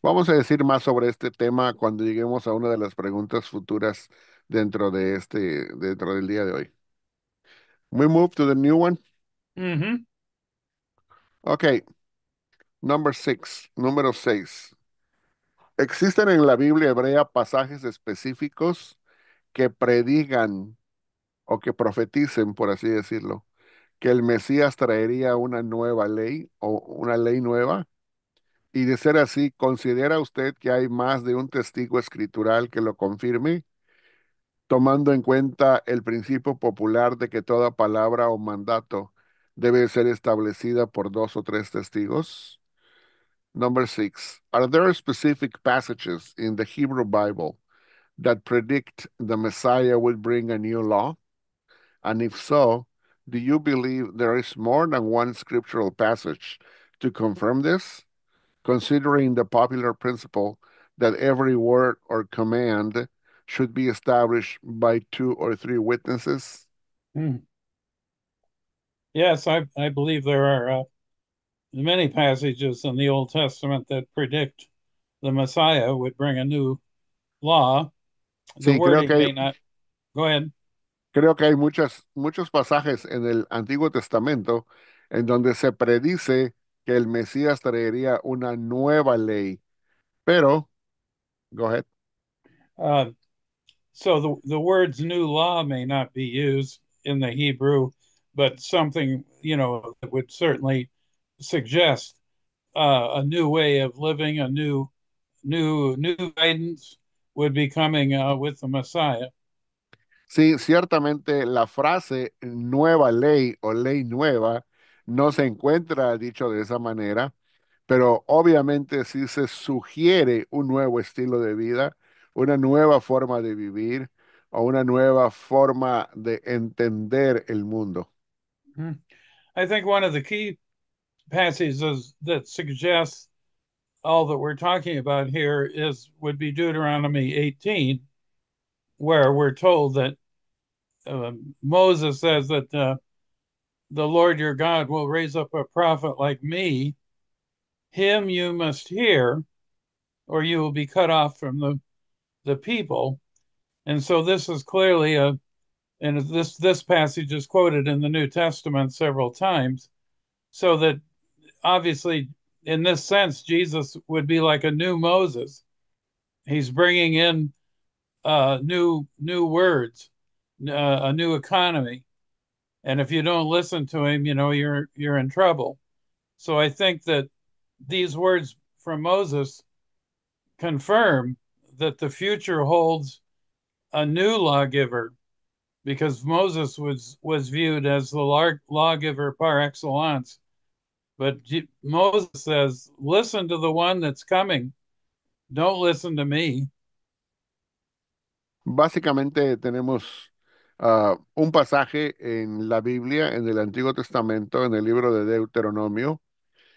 Vamos a decir más sobre este tema cuando lleguemos a una de las preguntas futuras dentro del día de hoy. We move to the new one. Mm-hmm. Okay, número 6. Existen en la Biblia hebrea pasajes específicos que predigan o que profeticen, por así decirlo, que el Mesías traería una nueva ley o una ley nueva. Y de ser así, ¿considera usted que hay más de un testigo escritural que lo confirme, tomando en cuenta el principio popular de que toda palabra o mandato debe ser establecida por dos o tres testigos? Number 6. Are there specific passages in the Hebrew Bible that predict the Messiah will bring a new law? And if so, do you believe there is more than one scriptural passage to confirm this, considering the popular principle that every word or command should be established by two or three witnesses? Mm. Yes, I believe there are many passages in the Old Testament that predict the Messiah would bring a new law. The Sí, wording may not. Go ahead. creo que hay muchos pasajes en el Antiguo Testamento en donde se predice que el Mesías traería una nueva ley, pero, go ahead. Uh, So the words new law may not be used in the Hebrew, but something, that would certainly suggest a new way of living, a new guidance would be coming with the Messiah. Sí, ciertamente la frase nueva ley o ley nueva no se encuentra dicho de esa manera, pero obviamente sí se sugiere un nuevo estilo de vida, una nueva forma de vivir o una nueva forma de entender el mundo. Mhm. I think one of the key passages that suggests all that we're talking about here is would be Deuteronomy 18, where we're told that Moses says that the Lord your God will raise up a prophet like me. Him you must hear, or you will be cut off from the people. And so this is clearly and this passage is quoted in the New Testament several times. So that obviously, in this sense, Jesus would be like a new Moses. He's bringing in new words, a new economy, and if you don't listen to him, you're in trouble. So I think that these words from Moses confirm that the future holds a new lawgiver because Moses was viewed as the lawgiver par excellence. But Moses says, "Listen to the one that's coming. Don't listen to me." Básicamente tenemos un pasaje en la Biblia, en el Antiguo Testamento, en el libro de Deuteronomio.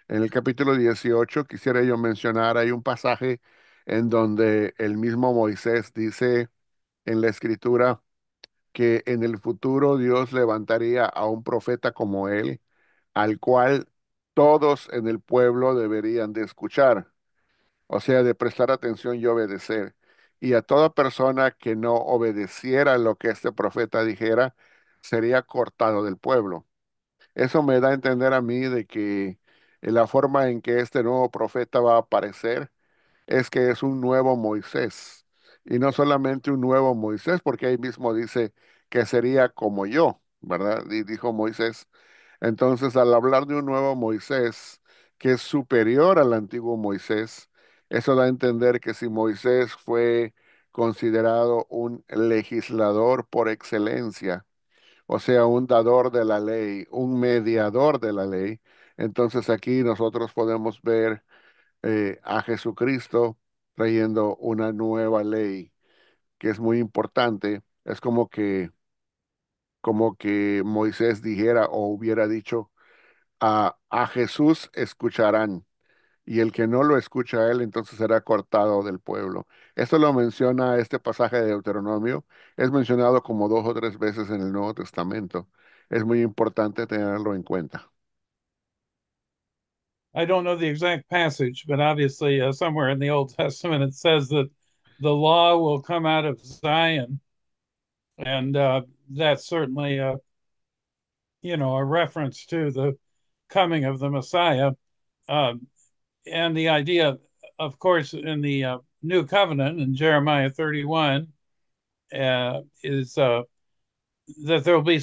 En el capítulo 18 quisiera yo mencionar, hay un pasaje en donde el mismo Moisés dice en la escritura que en el futuro Dios levantaría a un profeta como él, al cual todos en el pueblo deberían de escuchar, o sea, de prestar atención y obedecer. Y a toda persona que no obedeciera lo que este profeta dijera, sería cortado del pueblo. Eso me da a entender a mí de que la forma en que este nuevo profeta va a aparecer es que es un nuevo Moisés. Y no solamente un nuevo Moisés, porque ahí mismo dice que sería como yo, ¿verdad? Y dijo Moisés. Entonces, al hablar de un nuevo Moisés que es superior al antiguo Moisés, eso da a entender que si Moisés fue considerado un legislador por excelencia, o sea, un dador de la ley, un mediador de la ley. Entonces aquí nosotros podemos ver a Jesucristo trayendo una nueva ley, que es muy importante. Es como que Moisés dijera o hubiera dicho, a Jesús escucharán, y el que no lo escucha a él, entonces será cortado del pueblo. Esto lo menciona este pasaje de Deuteronomio, es mencionado como dos o tres veces en el Nuevo Testamento. Es muy importante tenerlo en cuenta. I don't know the exact passage, but obviously somewhere in the Old Testament it says that the law will come out of Zion, and that's certainly a reference to the coming of the Messiah. Um, and the idea, of course, in the New Covenant in Jeremiah 31 is that there will be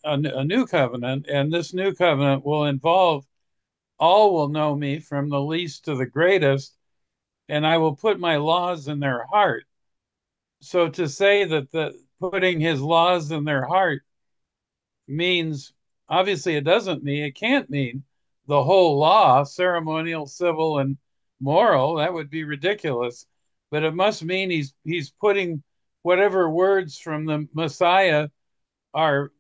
a new covenant, and this new covenant will involve all will know me from the least to the greatest, and I will put my laws in their heart. So to say that the putting his laws in their heart means obviously it can't mean the whole law, ceremonial, civil, and moral. That would be ridiculous. But it must mean he's putting whatever words from the Messiah are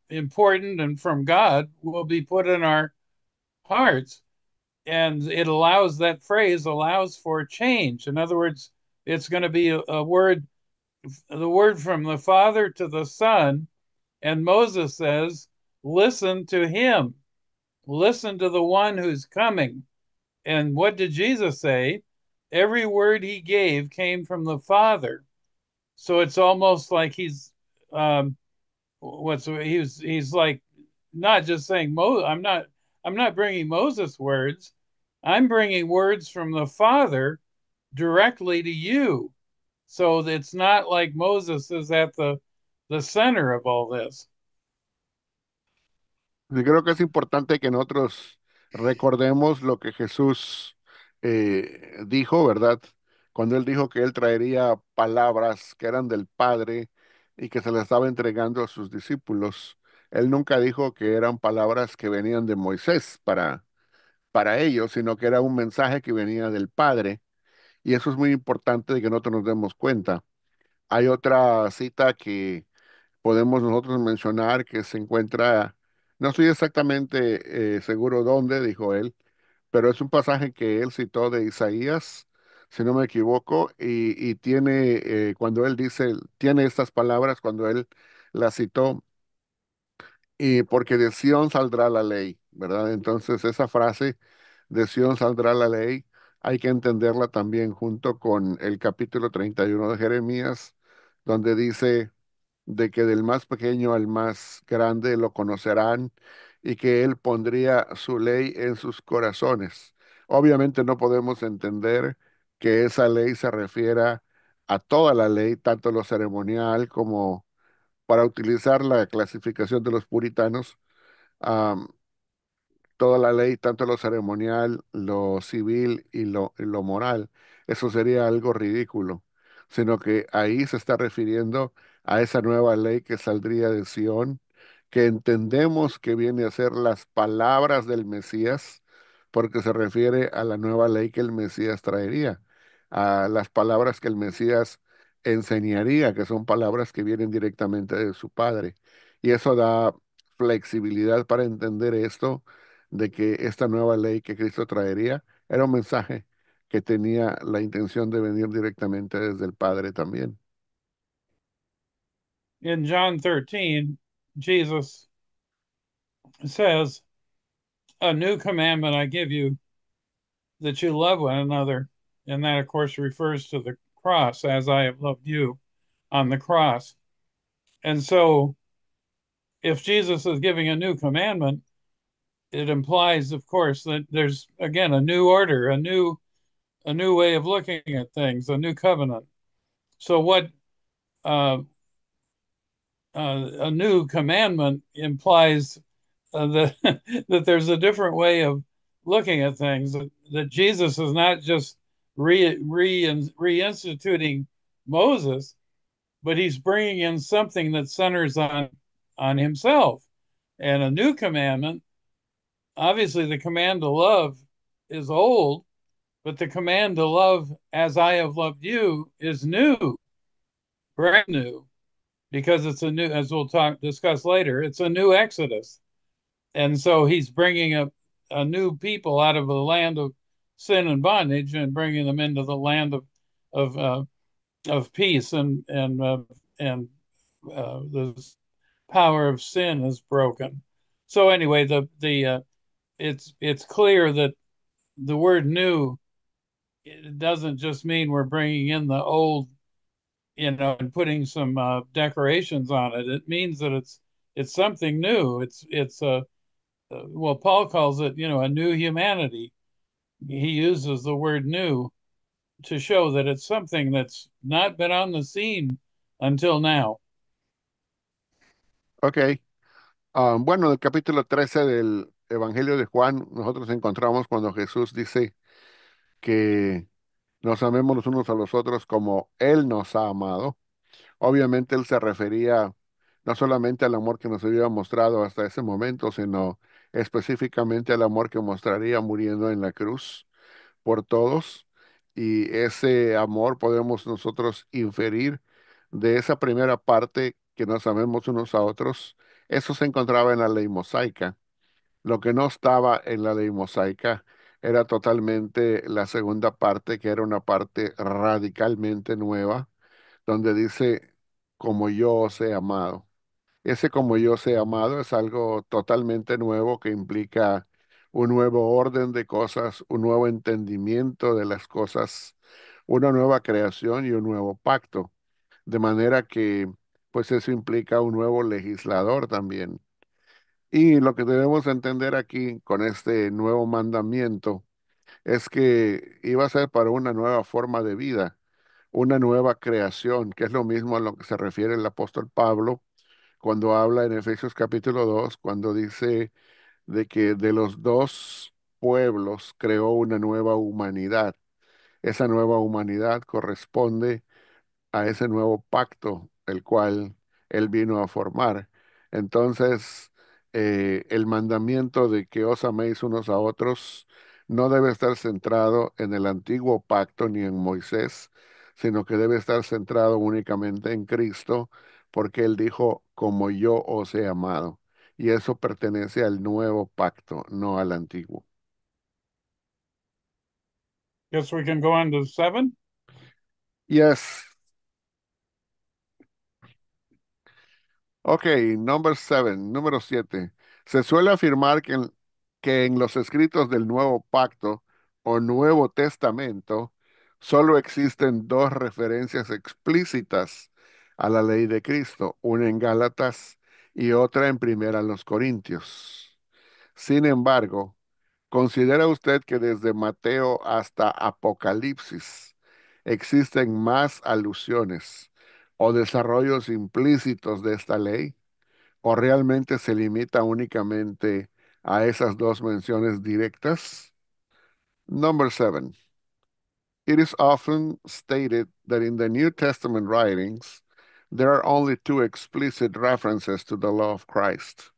important and from God will be put in our hearts. And it allows that phrase allows for change. In other words, it's going to be a word, the word from the Father to the Son. And Moses says, listen to him, listen to the one who's coming. And what did Jesus say? Every word he gave came from the Father. So it's almost like um, he's like not just saying I'm not bringing Moses words. I'm bringing words from the Father directly to you. So it's not like Moses is at the center of all this. Yo creo que es importante que nosotros recordemos lo que Jesús dijo, ¿verdad? Cuando él dijo que él traería palabras que eran del Padre y que se las estaba entregando a sus discípulos. Él nunca dijo que eran palabras que venían de Moisés para ellos, sino que era un mensaje que venía del Padre. Y eso es muy importante de que nosotros nos demos cuenta. Hay otra cita que podemos nosotros mencionar que se encuentra, no estoy exactamente seguro dónde, dijo él, pero es un pasaje que él citó de Isaías, si no me equivoco, y tiene, cuando él dice, tiene estas palabras, cuando él las citó, y porque de Sión saldrá la ley, ¿verdad? Entonces esa frase, de Sión saldrá la ley, hay que entenderla también junto con el capítulo 31 de Jeremías, donde dice de que del más pequeño al más grande lo conocerán y que él pondría su ley en sus corazones. Obviamente no podemos entender que esa ley se refiera a toda la ley, tanto lo ceremonial como para utilizar la clasificación de los puritanos, toda la ley, tanto lo ceremonial, lo civil y lo moral. Eso sería algo ridículo, sino que ahí se está refiriendo a esa nueva ley que saldría de Sión, que entendemos que viene a ser las palabras del Mesías, porque se refiere a la nueva ley que el Mesías traería, a las palabras que el Mesías enseñaría, que son palabras que vienen directamente de su Padre. Y eso da flexibilidad para entender esto de que esta nueva ley que Cristo traería era un mensaje que tenía la intención de venir directamente desde el Padre también. In John 13, Jesus says, "A new commandment I give you, that you love one another." And that, of course, refers to the cross, as I have loved you on the cross. And so, if Jesus is giving a new commandment, it implies, of course, that there's again a new order, a new way of looking at things, a new covenant. So, what uh, a new commandment implies that that there's a different way of looking at things. That Jesus is not just reinstituting Moses, but he's bringing in something that centers on himself. And a new commandment, obviously, the command to love is old, but the command to love as I have loved you is new, brand new, because it's a new, as we'll discuss later, it's a new Exodus. And so he's bringing a new people out of the land of sin and bondage and bringing them into the land of of peace and the power of sin is broken. So anyway, the it's clear that the word new, it doesn't just mean we're bringing in the old, and putting some decorations on it. It means that it's something new. It's a well, Paul calls it, a new humanity. He uses the word new to show that it's something that's not been on the scene until now. Ok, bueno, en el capítulo 13 del Evangelio de Juan, nosotros encontramos cuando Jesús dice que nos amemos los unos a los otros como Él nos ha amado. Obviamente Él se refería no solamente al amor que nos había mostrado hasta ese momento, sino específicamente al amor que mostraría muriendo en la cruz por todos. Y ese amor podemos nosotros inferir de esa primera parte que nos amemos unos a otros. Eso se encontraba en la ley mosaica. Lo que no estaba en la ley mosaica era totalmente la segunda parte, que era una parte radicalmente nueva, donde dice, como yo os he amado. Ese como yo os he amado es algo totalmente nuevo que implica un nuevo orden de cosas, un nuevo entendimiento de las cosas, una nueva creación y un nuevo pacto. De manera que, pues eso implica un nuevo legislador también. Y lo que debemos entender aquí con este nuevo mandamiento es que iba a ser para una nueva forma de vida, una nueva creación, que es lo mismo a lo que se refiere el apóstol Pablo cuando habla en Efesios capítulo 2, cuando dice de que de los dos pueblos creó una nueva humanidad. Esa nueva humanidad corresponde a ese nuevo pacto, el cual él vino a formar. Entonces, el mandamiento de que os améis unos a otros no debe estar centrado en el antiguo pacto ni en Moisés, sino que debe estar centrado únicamente en Cristo, porque él dijo, como yo os he amado. Y eso pertenece al nuevo pacto, no al antiguo. Guess we can go on to 7. Yes. Ok, number seven, número 7. Se suele afirmar que en los escritos del Nuevo Pacto o Nuevo Testamento solo existen dos referencias explícitas a la ley de Cristo, una en Gálatas y otra en Primera a los Corintios. Sin embargo, ¿considera usted que desde Mateo hasta Apocalipsis existen más alusiones o desarrollos implícitos de esta ley? ¿O realmente se limita únicamente a esas dos menciones directas? Number 7. It is often stated that in the New Testament writings, there are only two explicit references to the law of Christ.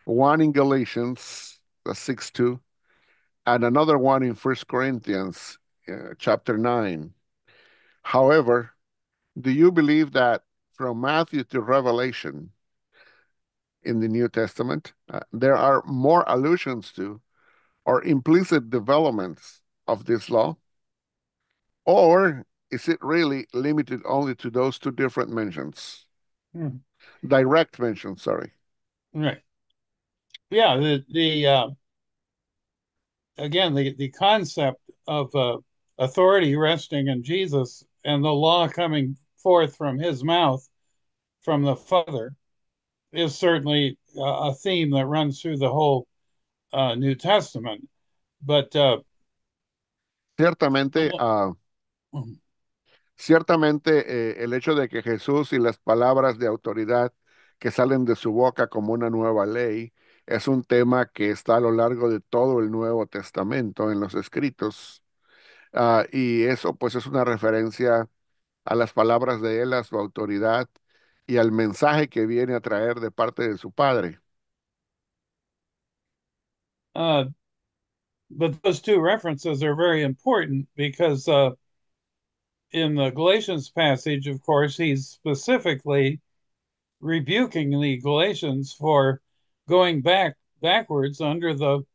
One in Galatians 6:2, and another one in First Corinthians chapter 9. However, do you believe that from Matthew to Revelation in the New Testament, there are more allusions to or implicit developments of this law? Or is it really limited only to those two different mentions? Hmm. Direct mentions, sorry. Right. Yeah. The again the concept of authority resting in Jesus and the law coming forth from his mouth from the Father is certainly a theme that runs through the whole New Testament. But Ciertamente, ciertamente el hecho de que Jesús y las palabras de autoridad que salen de su boca como una nueva ley es un tema que está a lo largo de todo el Nuevo Testamento en los escritos. Y eso pues es una referencia a las palabras de él, a su autoridad y al mensaje que viene a traer de parte de su padre. uh, but those two references are very important because in the Galatians passage, of course, he's specifically rebuking the Galatians for going backwards under the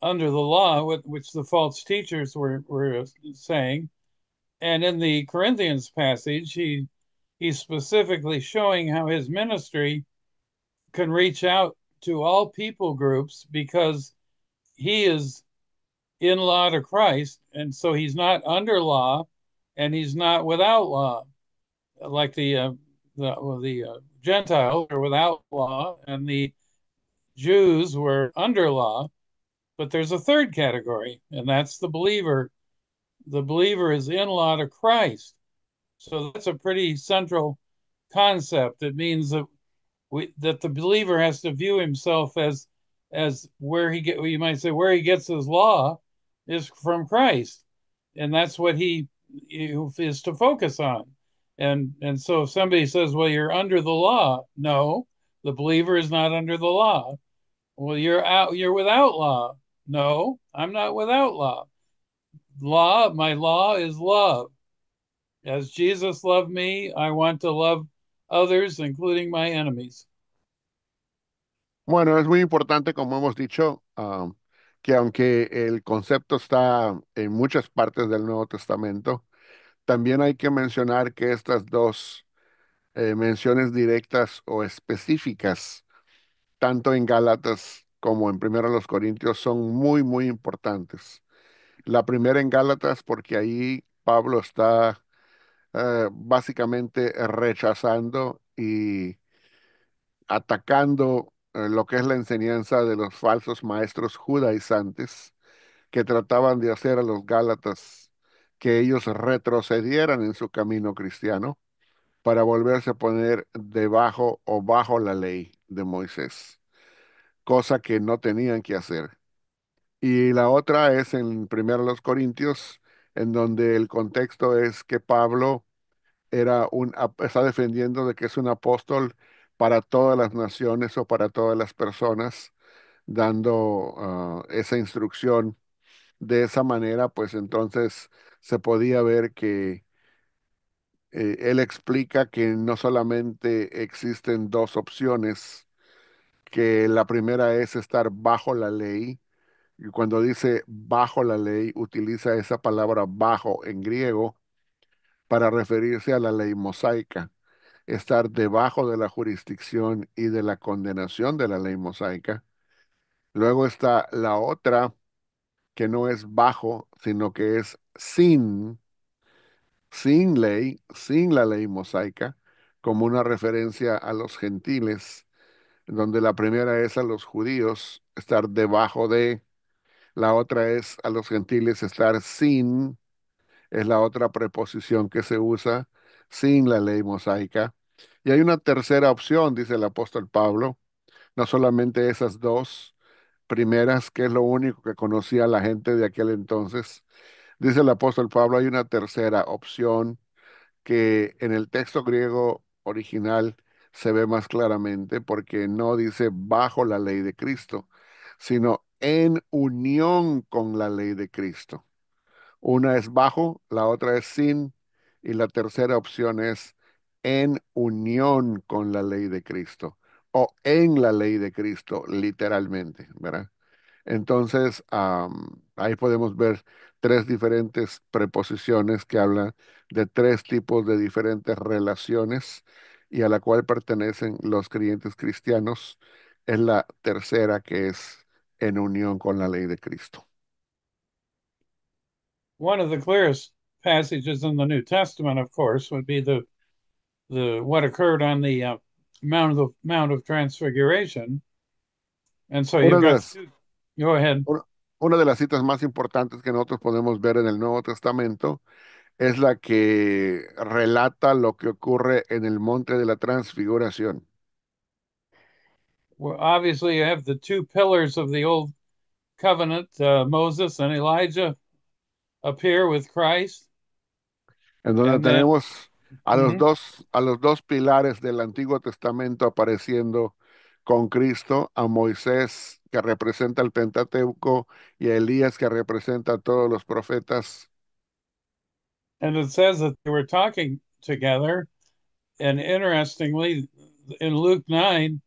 law, which the false teachers were saying. And in the Corinthians passage, he's specifically showing how his ministry can reach out to all people groups because he is in law to Christ, and so he's not under law, and he's not without law, like the Gentiles are without law, and the Jews were under law. But there's a third category, and that's the believer. The believer is in law to Christ. So that's a pretty central concept. It means that that the believer has to view himself as where he get you might say where he gets his law is from Christ, and that's what he is to focus on. And so if somebody says, "Well, you're under the law," no, the believer is not under the law. Well, you're out. You're without law. No, I'm not without law. My law is love. As Jesus loved me, I want to love others, including my enemies. Bueno, es muy importante, como hemos dicho, que aunque el concepto está en muchas partes del Nuevo Testamento, también hay que mencionar que estas dos menciones directas o específicas, tanto en Gálatas como en Primero los Corintios, son muy, muy importantes. La primera en Gálatas porque ahí Pablo está básicamente rechazando y atacando lo que es la enseñanza de los falsos maestros judaizantes que trataban de hacer a los Gálatas que ellos retrocedieran en su camino cristiano para volverse a poner debajo o bajo la ley de Moisés, cosa que no tenían que hacer. Y la otra es en primero los Corintios, en donde el contexto es que Pablo está defendiendo de que es un apóstol para todas las naciones o para todas las personas, dando esa instrucción. De esa manera, pues entonces se podía ver que él explica que no solamente existen dos opciones, que la primera es estar bajo la ley, y cuando dice bajo la ley, utiliza esa palabra bajo en griego para referirse a la ley mosaica, estar debajo de la jurisdicción y de la condenación de la ley mosaica. Luego está la otra, que no es bajo, sino que es sin ley, sin la ley mosaica, como una referencia a los gentiles, donde la primera es a los judíos, estar debajo de, la otra es a los gentiles, estar sin, es la otra preposición que se usa, sin la ley mosaica. Y hay una tercera opción, dice el apóstol Pablo, no solamente esas dos primeras, que es lo único que conocía la gente de aquel entonces. Dice el apóstol Pablo, hay una tercera opción que en el texto griego original se ve más claramente porque no dice bajo la ley de Cristo, sino en unión con la ley de Cristo. Una es bajo, la otra es sin, y la tercera opción es en unión con la ley de Cristo o en la ley de Cristo, literalmente, ¿verdad? Entonces, ahí podemos ver tres diferentes preposiciones que hablan de tres tipos de diferentes relaciones y a la cual pertenecen los creyentes cristianos. Es la tercera, que es en unión con la ley de Cristo. One of the clearest passages in the New Testament, of course, would be the what occurred on the Mount of Transfiguration. And so Una you've de got las, two. Go ahead. una una de las citas más importantes que nosotros podemos ver en el Nuevo Testamento es la que relata lo que ocurre en el monte de la transfiguración. Well, obviously, you have the two pillars of the old covenant. Moses and Elijah appear with Christ, En donde and then tenemos mhm. a los dos pilares del Antiguo Testamento apareciendo con Cristo, a Moisés, que representa el Pentateuco, y a Elías, que representa a todos los profetas. And it says that they were talking together. And interestingly, in Luke 9,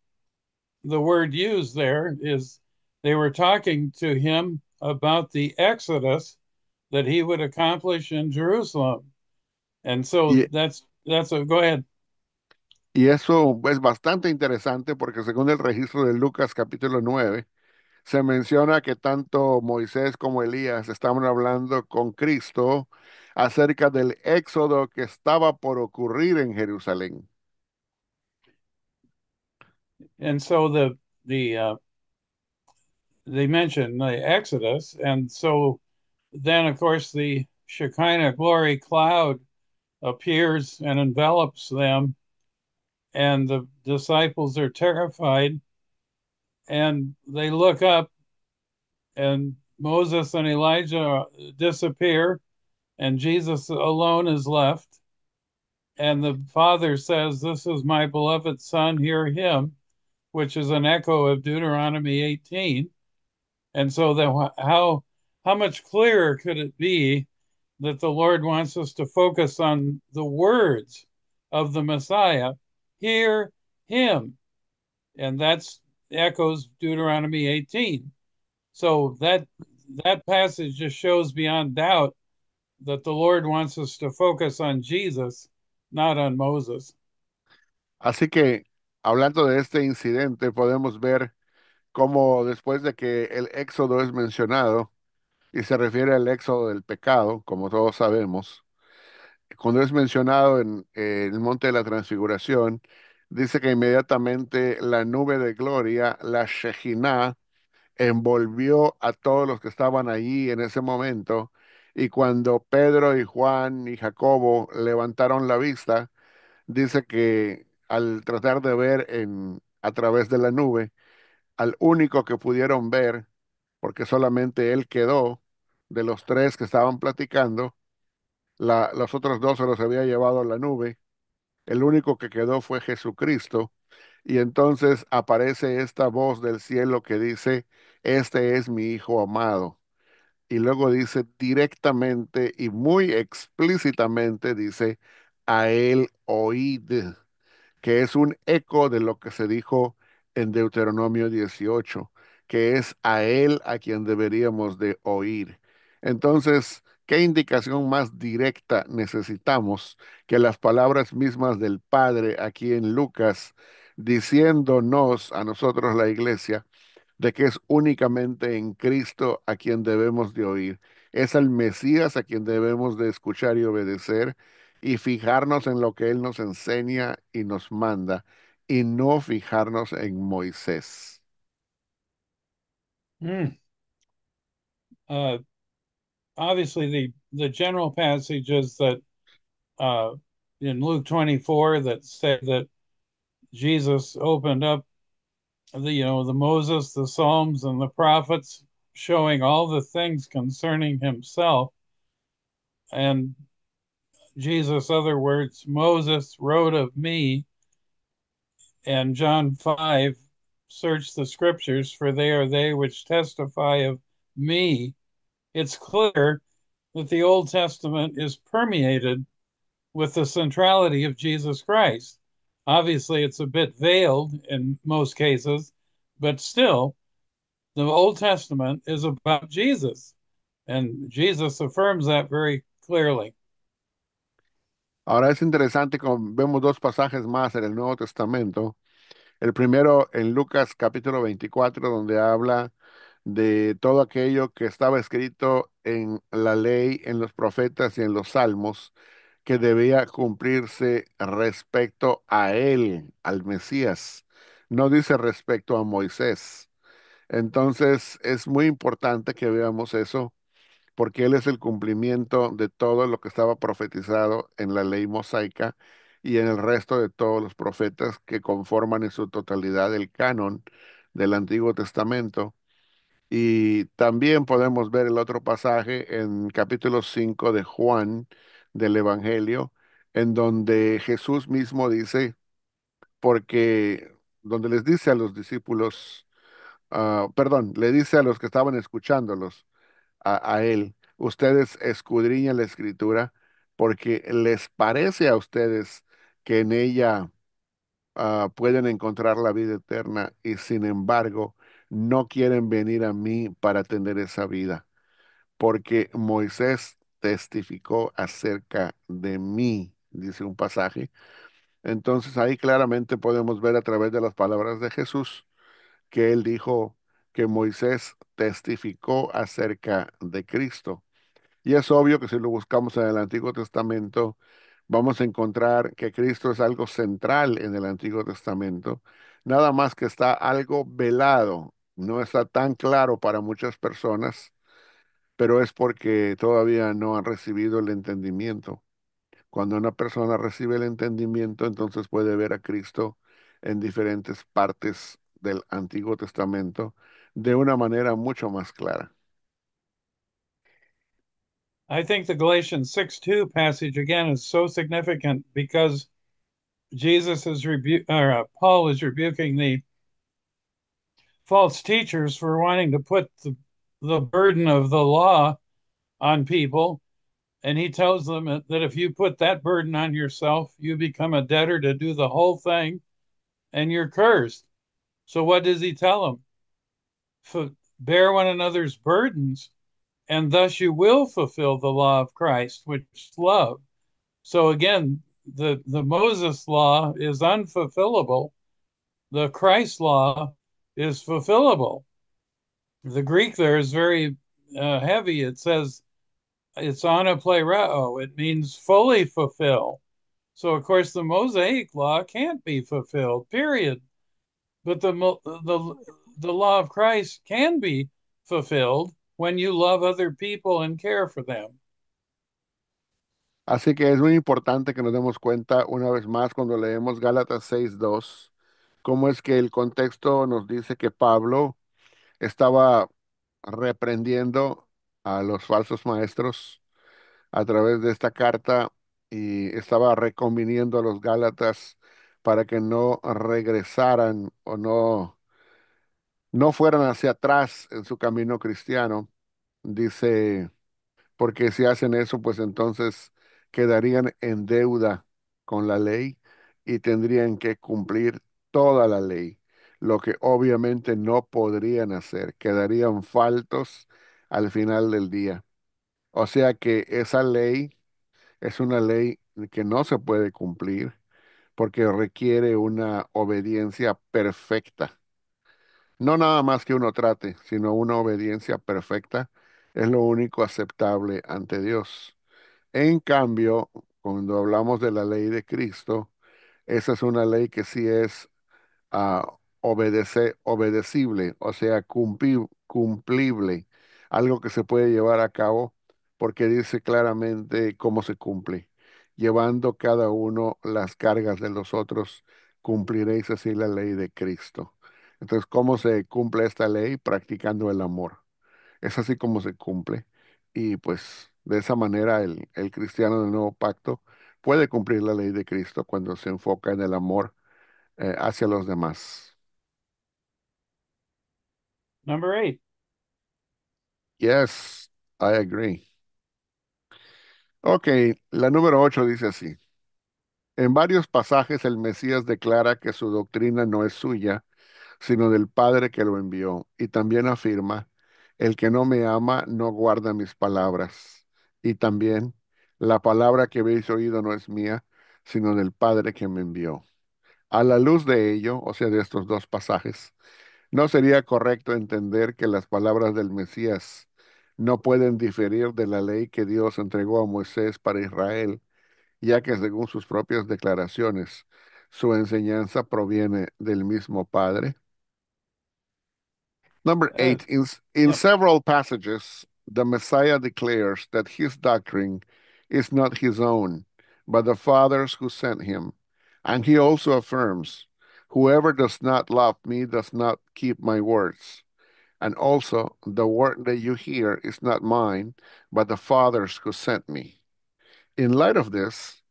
the word used there is they were talking to him about the Exodus that he would accomplish in Jerusalem. And so Y, that's a go ahead. y eso es bastante interesante porque según el registro de Lucas capítulo 9 se menciona que tanto Moisés como Elías estaban hablando con Cristo acerca del éxodo que estaba por ocurrir en Jerusalén. And so the they mentioned the Exodus, and so then of course the Shekinah glory cloud appears and envelops them, and the disciples are terrified, and they look up, and Moses and Elijah disappear, and Jesus alone is left. And the Father says, "This is my beloved Son, hear him," which is an echo of Deuteronomy 18. And so that how much clearer could it be that the Lord wants us to focus on the words of the Messiah, hear him, and that's echoes Deuteronomy 18. So that passage just shows beyond doubt that the Lord wants us to focus on Jesus, not on Moses. Así que, hablando de este incidente, podemos ver cómo después de que el éxodo es mencionado, y se refiere al éxodo del pecado, como todos sabemos, cuando es mencionado en el monte de la transfiguración, dice que inmediatamente la nube de gloria, la Shejinah, envolvió a todos los que estaban allí en ese momento Y cuando Pedro y Juan y Jacobo levantaron la vista, dice que al tratar de ver a través de la nube, al único que pudieron ver, porque solamente él quedó de los tres que estaban platicando, los otros dos se los había llevado la nube, el único que quedó fue Jesucristo, y entonces aparece esta voz del cielo que dice, este es mi Hijo amado. Y luego dice directamente y muy explícitamente, dice, a él oíd, que es un eco de lo que se dijo en Deuteronomio 18, que es a él a quien deberíamos de oír. Entonces, ¿qué indicación más directa necesitamos que las palabras mismas del Padre aquí en Lucas, diciéndonos a nosotros la iglesia, de que es únicamente en Cristo a quien debemos de oír? Es al Mesías a quien debemos de escuchar y obedecer y fijarnos en lo que Él nos enseña y nos manda y no fijarnos en Moisés. Mm. Uh, Obviously, the general passages that uh, in Luke 24 that say that Jesus opened up the Moses, the Psalms, and the prophets, showing all the things concerning himself. And Jesus, other words, Moses wrote of me, and John 5, search the scriptures, for they are they which testify of me. It's clear that the Old Testament is permeated with the centrality of Jesus Christ. Obviously, it's a bit veiled in most cases, but still, the Old Testament is about Jesus, and Jesus affirms that very clearly. Ahora es interesante como vemos dos pasajes más en el Nuevo Testamento. El primero en Lucas capítulo 24, donde habla de todo aquello que estaba escrito en la ley, en los profetas y en los salmos, que debía cumplirse respecto a él, al Mesías. No dice respecto a Moisés. Entonces es muy importante que veamos eso, porque él es el cumplimiento de todo lo que estaba profetizado en la ley mosaica y en el resto de todos los profetas que conforman en su totalidad el canon del Antiguo Testamento. Y también podemos ver el otro pasaje en capítulo 5 de Juan del Evangelio, en donde Jesús mismo dice, porque donde les dice a los discípulos, perdón, le dice a los que estaban escuchándolos, a él, ustedes escudriñan la escritura porque les parece a ustedes que en ella pueden encontrar la vida eterna y sin embargo no quieren venir a mí para tener esa vida, porque Moisés testificó acerca de mí, dice un pasaje. Entonces ahí claramente podemos ver a través de las palabras de Jesús que él dijo que Moisés testificó acerca de Cristo. Y es obvio que si lo buscamos en el Antiguo Testamento, vamos a encontrar que Cristo es algo central en el Antiguo Testamento, nada más que está algo velado, no está tan claro para muchas personas, pero es porque todavía no han recibido el entendimiento. Cuando una persona recibe el entendimiento, entonces puede ver a Cristo en diferentes partes del Antiguo Testamento de una manera mucho más clara. I think the Galatians 6:2 passage again is so significant because Paul is rebuking the false teachers for wanting to put the burden of the law on people. And he tells them that if you put that burden on yourself, you become a debtor to do the whole thing and you're cursed. So what does he tell them? Bear one another's burdens, and thus you will fulfill the law of Christ, which is love. So again, the Moses law is unfulfillable. The Christ law is fulfillable. The Greek there is very heavy. It says it's anaplerao. It means fully fulfill. So of course the Mosaic law can't be fulfilled. Period. But the law of Christ can be fulfilled when you love other people and care for them. Así que es muy importante que nos demos cuenta una vez más cuando leemos Gálatas 6:2, cómo es que el contexto nos dice que Pablo estaba reprendiendo a los falsos maestros a través de esta carta y estaba reconviniendo a los Gálatas para que no regresaran o no fueran hacia atrás en su camino cristiano. Dice, porque si hacen eso, pues entonces quedarían en deuda con la ley y tendrían que cumplir toda la ley, lo que obviamente no podrían hacer, quedarían faltos al final del día. O sea que esa ley es una ley que no se puede cumplir porque requiere una obediencia perfecta. No nada más que uno trate, sino una obediencia perfecta es lo único aceptable ante Dios. En cambio, cuando hablamos de la ley de Cristo, esa es una ley que sí es obedecible, o sea, cumplible, algo que se puede llevar a cabo porque dice claramente cómo se cumple. Llevando cada uno las cargas de los otros, cumpliréis así la ley de Cristo. Entonces, ¿cómo se cumple esta ley? Practicando el amor. Es así como se cumple. Y pues de esa manera el cristiano del nuevo pacto puede cumplir la ley de Cristo cuando se enfoca en el amor hacia los demás. Number 8. Yes, I agree. Ok, la número 8 dice así. En varios pasajes el Mesías declara que su doctrina no es suya, sino del Padre que lo envió, y también afirma, el que no me ama no guarda mis palabras. Y también, la palabra que habéis oído no es mía, sino del Padre que me envió. A la luz de ello, o sea, de estos dos pasajes, ¿no sería correcto entender que las palabras del Mesías no pueden diferir de la ley que Dios entregó a Moisés para Israel, ya que según sus propias declaraciones, su enseñanza proviene del mismo Padre? Number Uh, 8, in yep. several passages, the Messiah declares that his doctrine is not his own, but the Father's who sent him. And he also affirms, whoever does not love me does not keep my words. And also, the word that you hear is not mine, but the Father's who sent me. In light of this,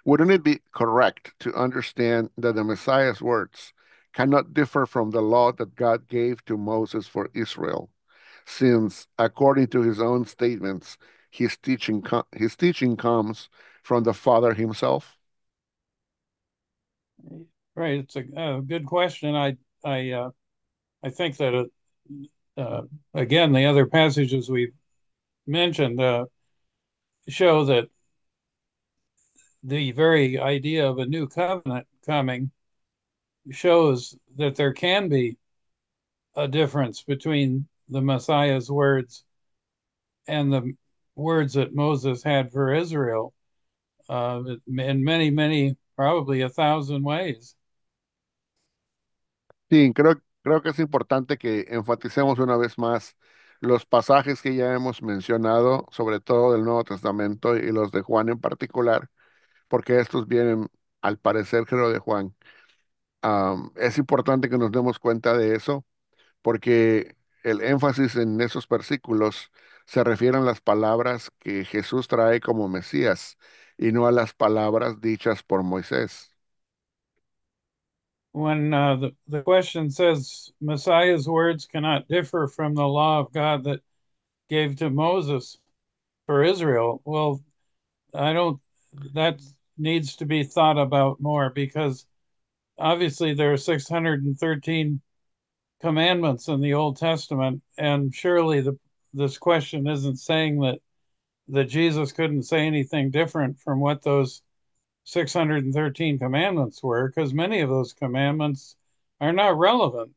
wouldn't it be correct to understand that the Messiah's words cannot differ from the law that God gave to Moses for Israel, since, according to his own statements, his teaching comes from the Father himself? Right. It's a good question. I think that again, the other passages we've mentioned show that the very idea of a new covenant coming shows that there can be a difference between the Messiah's words and the words that Moses had for Israel in many, many, probably 1,000 ways. Sí, creo que es importante que enfaticemos una vez más los pasajes que ya hemos mencionado, sobre todo del Nuevo Testamento y los de Juan en particular, porque estos vienen, al parecer, creo, de Juan. Es importante que nos demos cuenta de eso, porque el énfasis en esos versículos se refieren a las palabras que Jesús trae como Mesías y no a las palabras dichas por Moisés. When the question says Messiah's words cannot differ from the law of God that gave to Moses for Israel, well, I don't, that needs to be thought about more because obviously there are 613 commandments in the Old Testament, and surely this question isn't saying that Jesus couldn't say anything different from what those 613 commandments were, because many of those commandments are not relevant.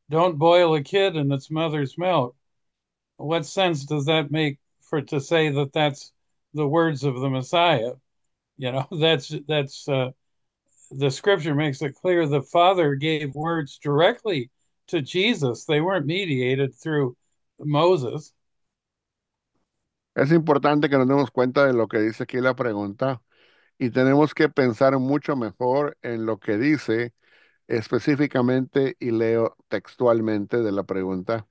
Don't boil a kid in its mother's milk. What sense does that make for to say that that's the words of the Messiah? You know, that's the scripture makes it clear the Father gave words directly to Jesus. They weren't mediated through Moses. Es importante que nos demos cuenta de lo que dice aquí la pregunta y tenemos que pensar mucho mejor en lo que dice específicamente y leo textualmente de la pregunta,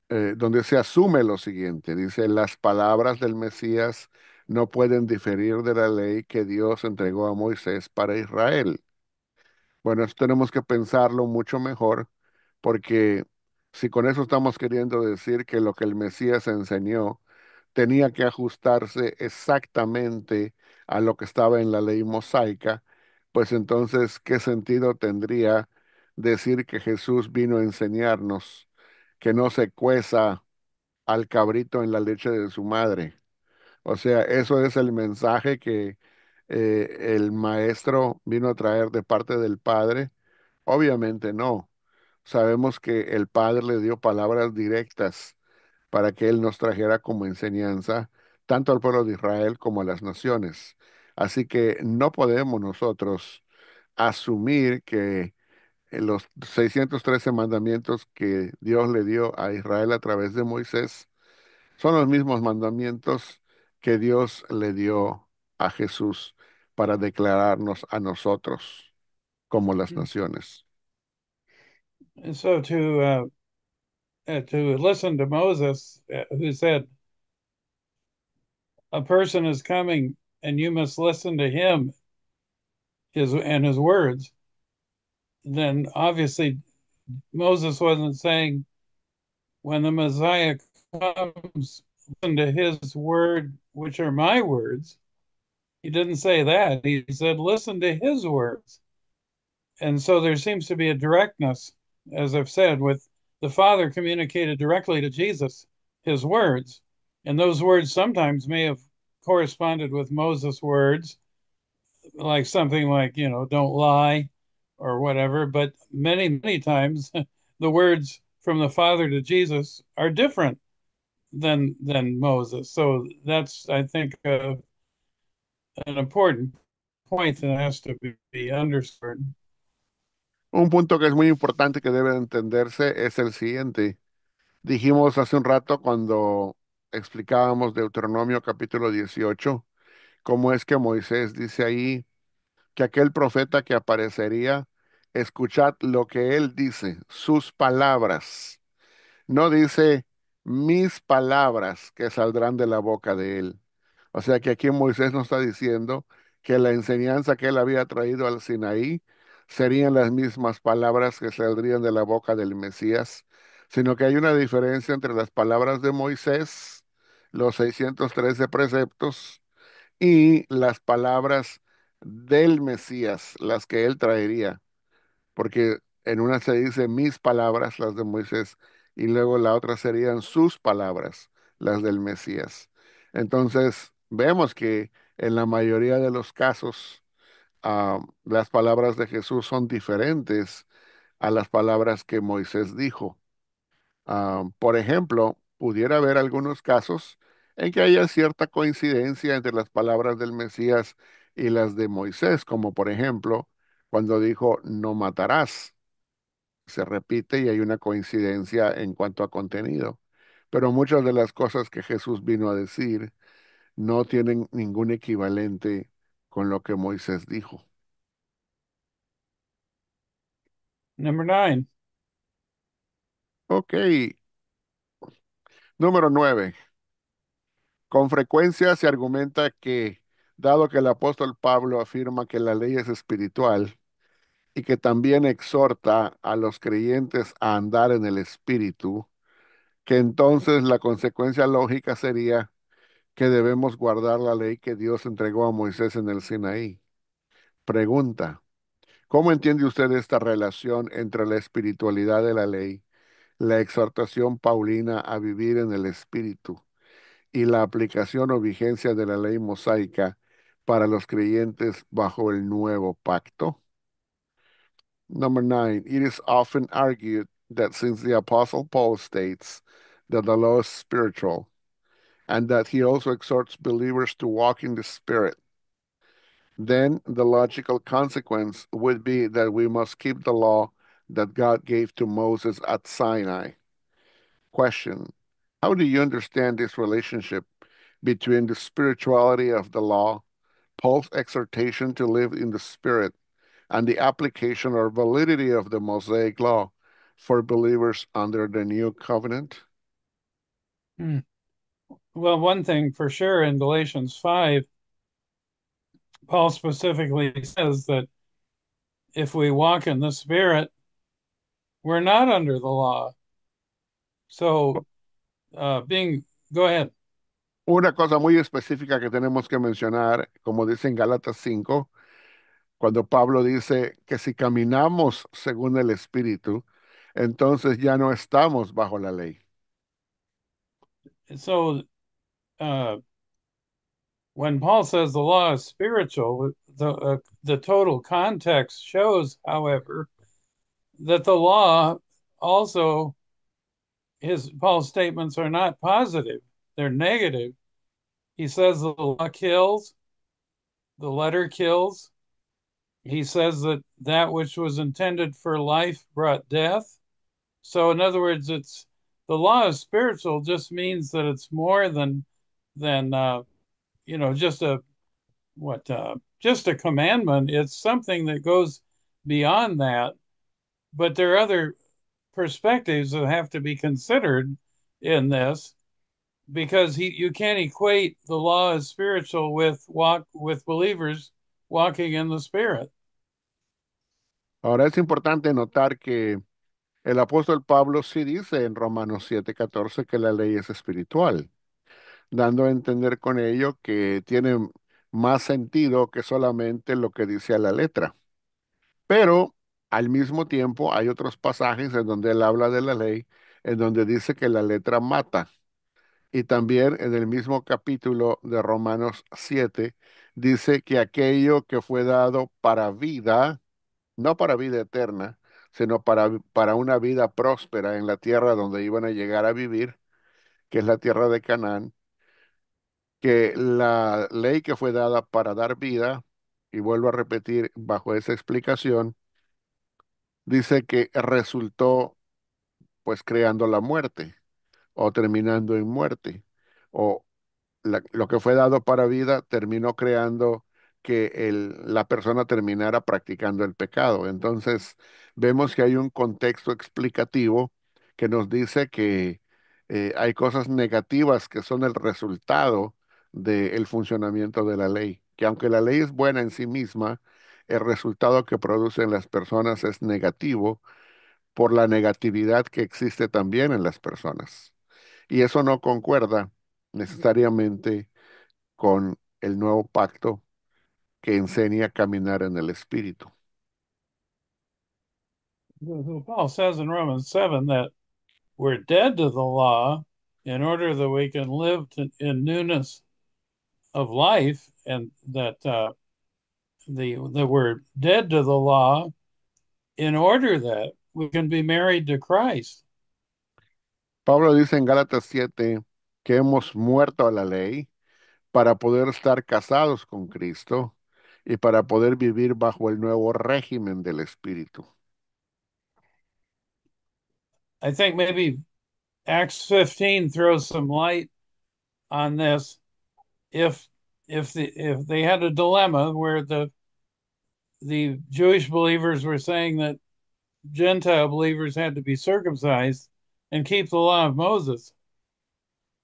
donde se asume lo siguiente. Dice, las palabras del Mesías no pueden diferir de la ley que Dios entregó a Moisés para Israel. Bueno, eso tenemos que pensarlo mucho mejor, porque si con eso estamos queriendo decir que lo que el Mesías enseñó tenía que ajustarse exactamente a lo que estaba en la ley mosaica, pues entonces, ¿qué sentido tendría decir que Jesús vino a enseñarnos que no se cueza al cabrito en la leche de su madre? O sea, eso es el mensaje que el maestro vino a traer de parte del Padre. Obviamente no. Sabemos que el Padre le dio palabras directas para que Él nos trajera como enseñanza, tanto al pueblo de Israel como a las naciones. Así que no podemos nosotros asumir que los 613 mandamientos que Dios le dio a Israel a través de Moisés son los mismos mandamientos que Dios le dio a Jesús para declararnos a nosotros como las naciones. And so to listen to Moses, who said, "A person is coming, and you must listen to him, his words." Then obviously Moses wasn't saying, "When the Messiah comes, listen to his word, which are my words." He didn't say that. He said, "Listen to his words." And so there seems to be a directness, as I've said, with the Father communicated directly to Jesus his words. And those words sometimes may have corresponded with Moses' words, like something like, don't lie or whatever. But many, many times the words from the Father to Jesus are different than Moses. So that's, I think, an important point that has to be underscored. Un punto que es muy importante que debe entenderse es el siguiente. Dijimos hace un rato cuando explicábamos Deuteronomio capítulo 18, cómo es que Moisés dice ahí que aquel profeta que aparecería, escuchad lo que él dice, sus palabras. No dice mis palabras que saldrán de la boca de él. O sea que aquí Moisés nos está diciendo que la enseñanza que él había traído al Sinaí serían las mismas palabras que saldrían de la boca del Mesías, sino que hay una diferencia entre las palabras de Moisés, los 613 preceptos, y las palabras del Mesías, las que él traería, porque en una se dice mis palabras, las de Moisés, y luego la otra serían sus palabras, las del Mesías. Entonces, vemos que en la mayoría de los casos, las palabras de Jesús son diferentes a las palabras que Moisés dijo. Por ejemplo, pudiera haber algunos casos en que haya cierta coincidencia entre las palabras del Mesías y las de Moisés, como por ejemplo, cuando dijo no matarás, se repite y hay una coincidencia en cuanto a contenido. Pero muchas de las cosas que Jesús vino a decir no tienen ningún equivalente con lo que Moisés dijo. Number 9. Ok, número 9. Con frecuencia se argumenta que, dado que el apóstol Pablo afirma que la ley es espiritual y que también exhorta a los creyentes a andar en el espíritu, que entonces la consecuencia lógica sería que debemos guardar la ley que Dios entregó a Moisés en el Sinaí. Pregunta, ¿cómo entiende usted esta relación entre la espiritualidad de la ley, la exhortación paulina a vivir en el espíritu y la aplicación o vigencia de la ley mosaica para los creyentes bajo el nuevo pacto? Number 9, it is often argued that since the Apostle Paul states that the law is spiritual and that he also exhorts believers to walk in the Spirit, then the logical consequence would be that we must keep the law that God gave to Moses at Sinai. Question: how do you understand this relationship between the spirituality of the law, Paul's exhortation to live in the Spirit, and the application or validity of the Mosaic law for believers under the new covenant? Hmm. Well, one thing for sure in Galatians 5, Paul specifically says that if we walk in the Spirit, we're not under the law. So, being, go ahead. Una cosa muy específica que tenemos que mencionar, como dice en Gálatas 5, cuando Pablo dice que si caminamos según el Espíritu, entonces ya no estamos bajo la ley. So, uh, when Paul says the law is spiritual, the total context shows, however, that the law also his Paul's statements are not positive; they're negative. He says the law kills, the letter kills. He says that that which was intended for life brought death. So, in other words, it's the law is spiritual. Just means that it's more than just a what just a commandment. It's something that goes beyond that. But there are other perspectives that have to be considered in this because you can't equate the law as spiritual with believers walking in the spirit. Ahora es importante notar que el apóstol Pablo sí dice en Romanos 7:14 que la ley es espiritual, dando a entender con ello que tiene más sentido que solamente lo que dice a la letra. Pero al mismo tiempo hay otros pasajes en donde él habla de la ley, en donde dice que la letra mata. Y también en el mismo capítulo de Romanos 7 dice que aquello que fue dado para vida, no para vida eterna, sino para una vida próspera en la tierra donde iban a llegar a vivir, que es la tierra de Canaán, que la ley que fue dada para dar vida, y vuelvo a repetir bajo esa explicación, dice que resultó pues creando la muerte o terminando en muerte, o lo que fue dado para vida terminó creando que la persona terminara practicando el pecado. Entonces, vemos que hay un contexto explicativo que nos dice que hay cosas negativas que son el resultado del funcionamiento de la ley, que aunque la ley es buena en sí misma, el resultado que producen las personas es negativo por la negatividad que existe también en las personas. Y eso no concuerda necesariamente con el nuevo pacto que enseña a caminar en el Espíritu. Paul says in Romans 7 that we're dead to the law in order that we can live in newness of life, and that that we're dead to the law in order that we can be married to Christ. Pablo dice en Gálatas 7 que hemos muerto a la ley para poder estar casados con Cristo y para poder vivir bajo el nuevo régimen del Espíritu. I think maybe Acts 15 throws some light on this. If if they had a dilemma where the Jewish believers were saying that Gentile believers had to be circumcised and keep the law of Moses.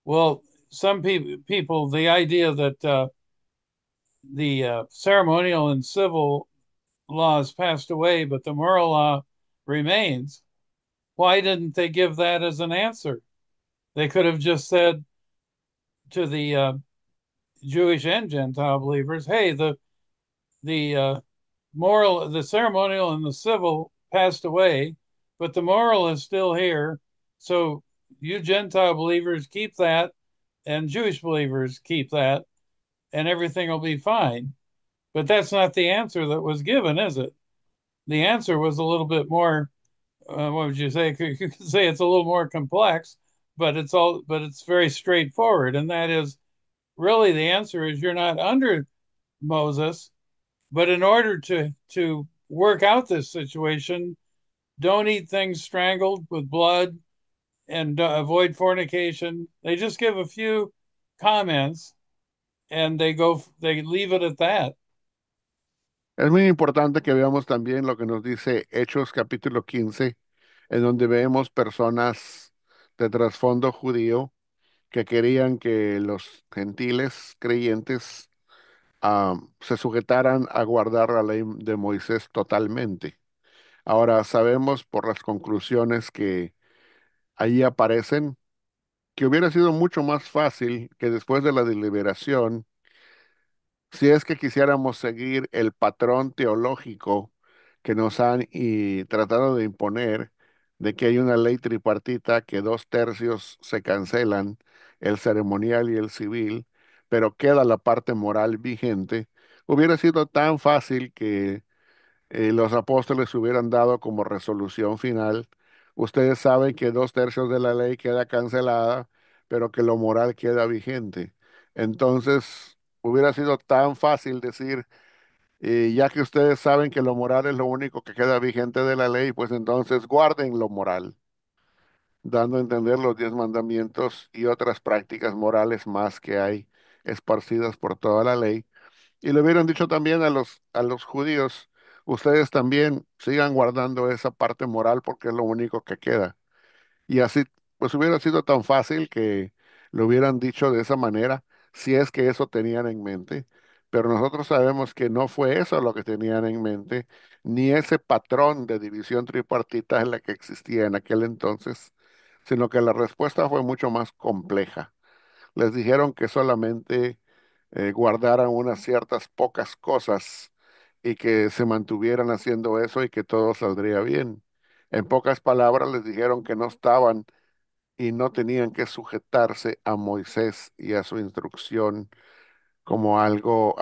Well, some people the idea that the ceremonial and civil laws passed away, but the moral law remains. Why didn't they give that as an answer? They could have just said to the Jewish and Gentile believers, "Hey, the ceremonial and the civil passed away, but the moral is still here. So you Gentile believers keep that, and Jewish believers keep that, and everything will be fine." But that's not the answer that was given, is it? The answer was a little bit more. What would you say? You could say it's a little more complex, but it's very straightforward, and that is really the answer is you're not under Moses, but in order to work out this situation, don't eat things strangled with blood and avoid fornication. They just give a few comments and they leave it at that. Es muy importante que veamos también lo que nos dice Hechos capítulo 15, en donde vemos personas de trasfondo judío que querían que los gentiles creyentes se sujetaran a guardar la ley de Moisés totalmente. Ahora sabemos por las conclusiones que ahí aparecen que hubiera sido mucho más fácil que después de la deliberación, si es que quisiéramos seguir el patrón teológico que nos han tratado de imponer, de que hay una ley tripartita que dos tercios se cancelan, el ceremonial y el civil, pero queda la parte moral vigente, hubiera sido tan fácil que los apóstoles hubieran dado como resolución final. Ustedes saben que dos tercios de la ley queda cancelada, pero que lo moral queda vigente. Entonces, hubiera sido tan fácil decir, ya que ustedes saben que lo moral es lo único que queda vigente de la ley, pues entonces guarden lo moral, dando a entender los 10 mandamientos y otras prácticas morales más que hay esparcidas por toda la ley. Y le hubieran dicho también a los judíos, ustedes también sigan guardando esa parte moral porque es lo único que queda. Y así, pues hubiera sido tan fácil que lo hubieran dicho de esa manera, si es que eso tenían en mente. Pero nosotros sabemos que no fue eso lo que tenían en mente, ni ese patrón de división tripartita en la que existía en aquel entonces, sino que la respuesta fue mucho más compleja. Les dijeron que solamente guardaran unas ciertas pocas cosas y que se mantuvieran haciendo eso y que todo saldría bien. En pocas palabras les dijeron que no estaban y no tenían que sujetarse a Moisés y a su instrucción como algo,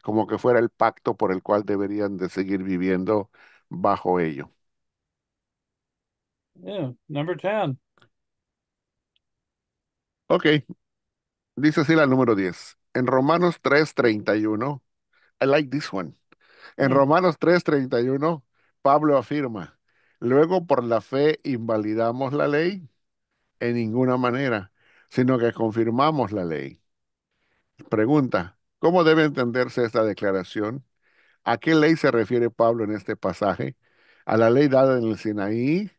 como que fuera el pacto por el cual deberían de seguir viviendo bajo ello. Yeah, number 10. Ok, dice así la número 10. En Romanos 3:31, I like this one. En Hmm. Romanos 3:31, Pablo afirma, luego por la fe invalidamos la ley en ninguna manera, sino que confirmamos la ley. Pregunta, ¿cómo debe entenderse esta declaración? ¿A qué ley se refiere Pablo en este pasaje? ¿A la ley dada en el Sinaí?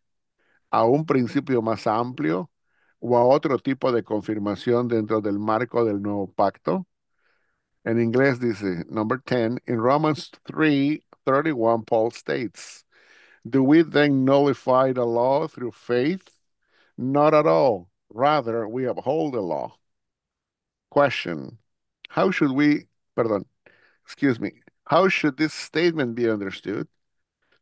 ¿A un principio más amplio? ¿O a otro tipo de confirmación dentro del marco del nuevo pacto? En inglés dice, number 10, in Romans 3:31, Paul states, do we then nullify the law through faith? Not at all. Rather, we uphold the law. Question. How should we, pardon, excuse me, how should this statement be understood?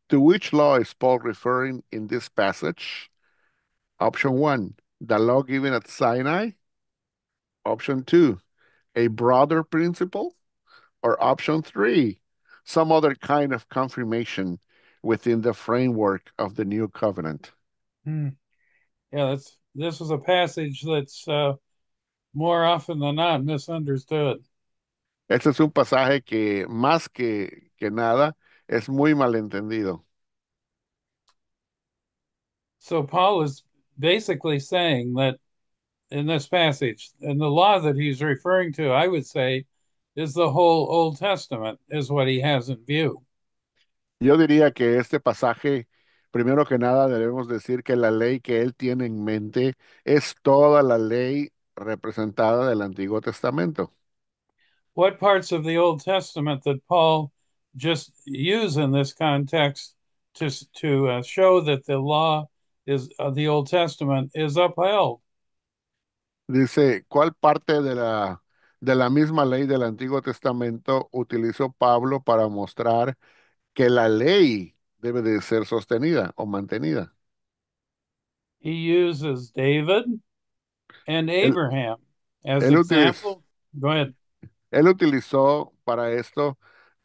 To which law is Paul referring in this passage? Option one, the law given at Sinai. Option two, a broader principle. Or option three, some other kind of confirmation within the framework of the new covenant. Hmm. Yeah, this is a passage that's more often than not misunderstood. Este es un pasaje que más que nada es muy malentendido. So Paul is basically saying that in this passage, and the law that he's referring to, I would say, is the whole Old Testament, is what he has in view. Yo diría que este pasaje, primero que nada, debemos decir que la ley que él tiene en mente es toda la ley representada del Antiguo Testamento. What parts of the Old Testament that Paul just use in this context to show that the law is the Old Testament is upheld? Dice, ¿cuál parte de la misma ley del Antiguo Testamento utilizó Pablo para mostrar que la ley debe de ser sostenida o mantenida? He uses David and Él, Abraham as él utiliz- example. Go ahead. él utilizó para esto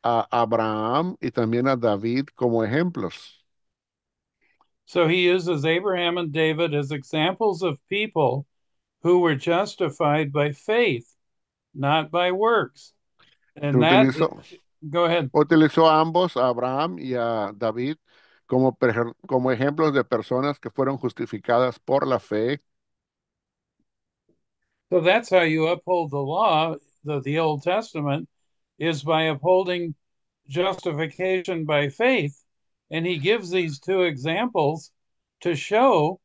a Abraham y también a David como ejemplos. So he uses Abraham and David as examples of people who were justified by faith, not by works. And that, Utilizó, go ahead. utilizó a ambos, a Abraham y a David, como, como ejemplos de personas que fueron justificadas por la fe. So that's how you uphold the law, the Old Testament, is by upholding justification by faith. And he gives these two examples to show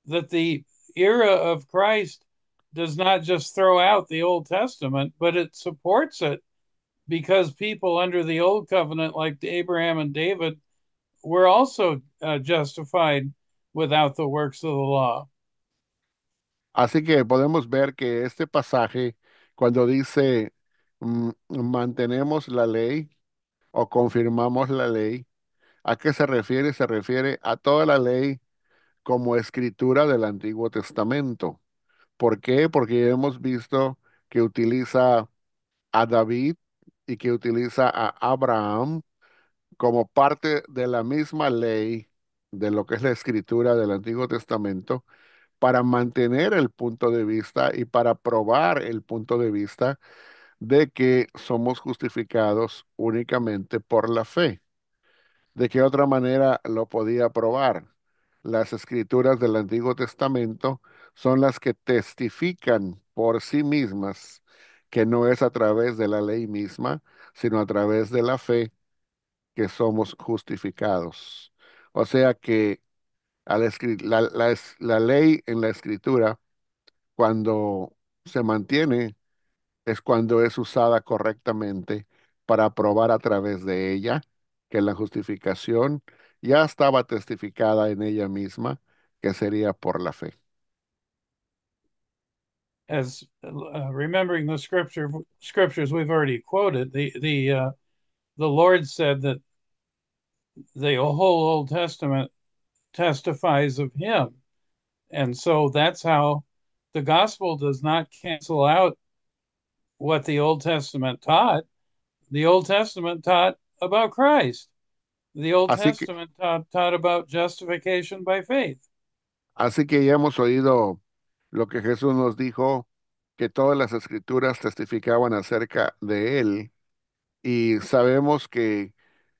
that the era of Christ does not just throw out the Old Testament, but it supports it because people under the Old Covenant, like Abraham and David, were also justified without the works of the law. Así que podemos ver que este pasaje, cuando dice mantenemos la ley o confirmamos la ley, ¿a qué se refiere? Se refiere a toda la ley como escritura del Antiguo Testamento. ¿Por qué? Porque hemos visto que utiliza a David y que utiliza a Abraham como parte de la misma ley de lo que es la escritura del Antiguo Testamento para mantener el punto de vista y para probar el punto de vista de que somos justificados únicamente por la fe. ¿De qué otra manera lo podía probar? Las escrituras del Antiguo Testamento son las que testifican por sí mismas que no es a través de la ley misma, sino a través de la fe que somos justificados. O sea que la ley en la escritura, cuando se mantiene, es cuando es usada correctamente para probar a través de ella que la justificación ya estaba testificada en ella misma, que sería por la fe. As remembering the scriptures we've already quoted, the Lord said that the whole Old Testament testifies of Him, and so that's how the gospel does not cancel out what the Old Testament taught. The Old Testament taught about Christ. The Old Así que, Testament taught about justification by faith. así que ya hemos oído lo que Jesús nos dijo, que todas las escrituras testificaban acerca de él, y sabemos que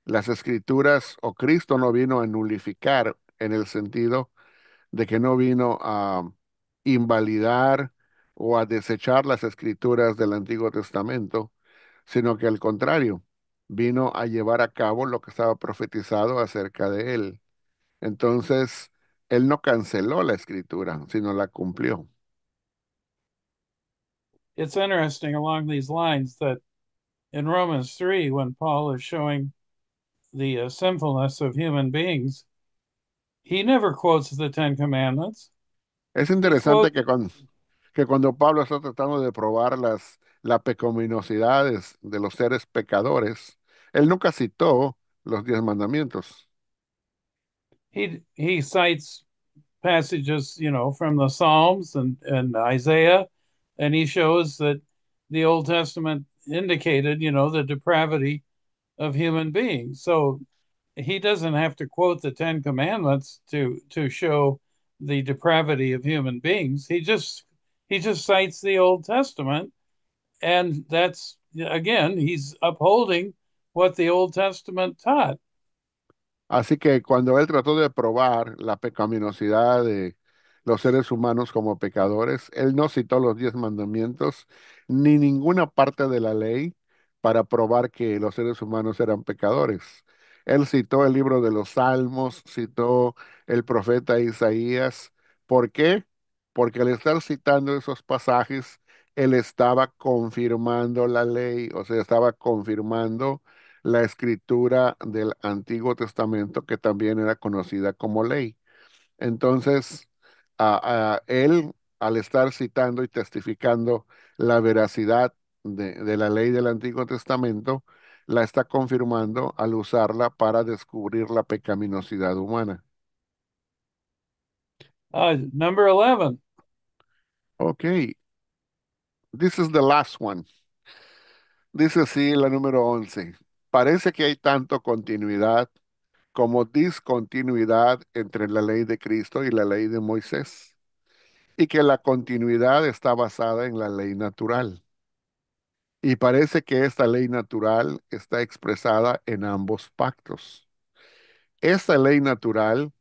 las escrituras o Cristo no vino a nulificar en el sentido de que no vino a invalidar o a desechar las escrituras del Antiguo Testamento, sino que al contrario, vino a llevar a cabo lo que estaba profetizado acerca de él. Entonces, él no canceló la escritura, sino la cumplió. It's interesting along these lines that in Romans 3, when Paul is showing the sinfulness of human beings, he never quotes the Ten Commandments. Es He interesante quotes, que cuando Pablo está tratando de probar la pecaminosidad de los seres pecadores, él nunca citó los 10 mandamientos. he cites passages, from the Psalms and Isaiah, and he shows that the Old Testament indicated, the depravity of human beings. So he doesn't have to quote the Ten Commandments to show the depravity of human beings. He just cites the Old Testament, and that's again he's upholding what the Old Testament taught. Así que cuando él trató de probar la pecaminosidad de los seres humanos como pecadores, él no citó los 10 mandamientos ni ninguna parte de la ley para probar que los seres humanos eran pecadores. Él citó el libro de los Salmos, citó el profeta Isaías. ¿Por qué? Porque al estar citando esos pasajes, él estaba confirmando la ley, o sea, estaba confirmando la escritura del Antiguo Testamento, que también era conocida como ley. Entonces, él, al estar citando y testificando la veracidad de la ley del Antiguo Testamento, la está confirmando al usarla para descubrir la pecaminosidad humana. Number 11. Ok, this is the last one. Dice así la número 11. Parece que hay tanto continuidad como discontinuidad entre la ley de Cristo y la ley de Moisés, y que la continuidad está basada en la ley natural. Y parece que esta ley natural está expresada en ambos pactos. Esta ley natural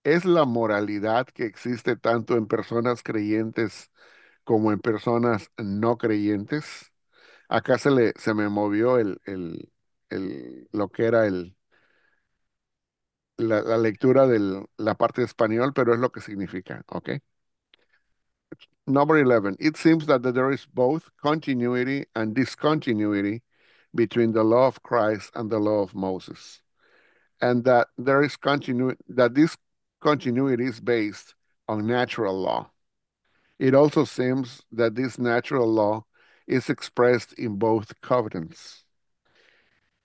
es la moralidad que existe tanto en personas creyentes como en personas no creyentes. Acá se me movió lo que era la lectura de la parte de español, pero es lo que significa, ¿ok? Number 11. It seems that there is both continuity and discontinuity between the law of Christ and the law of Moses, and that that this continuity is based on natural law. It also seems that this natural law is expressed in both covenants.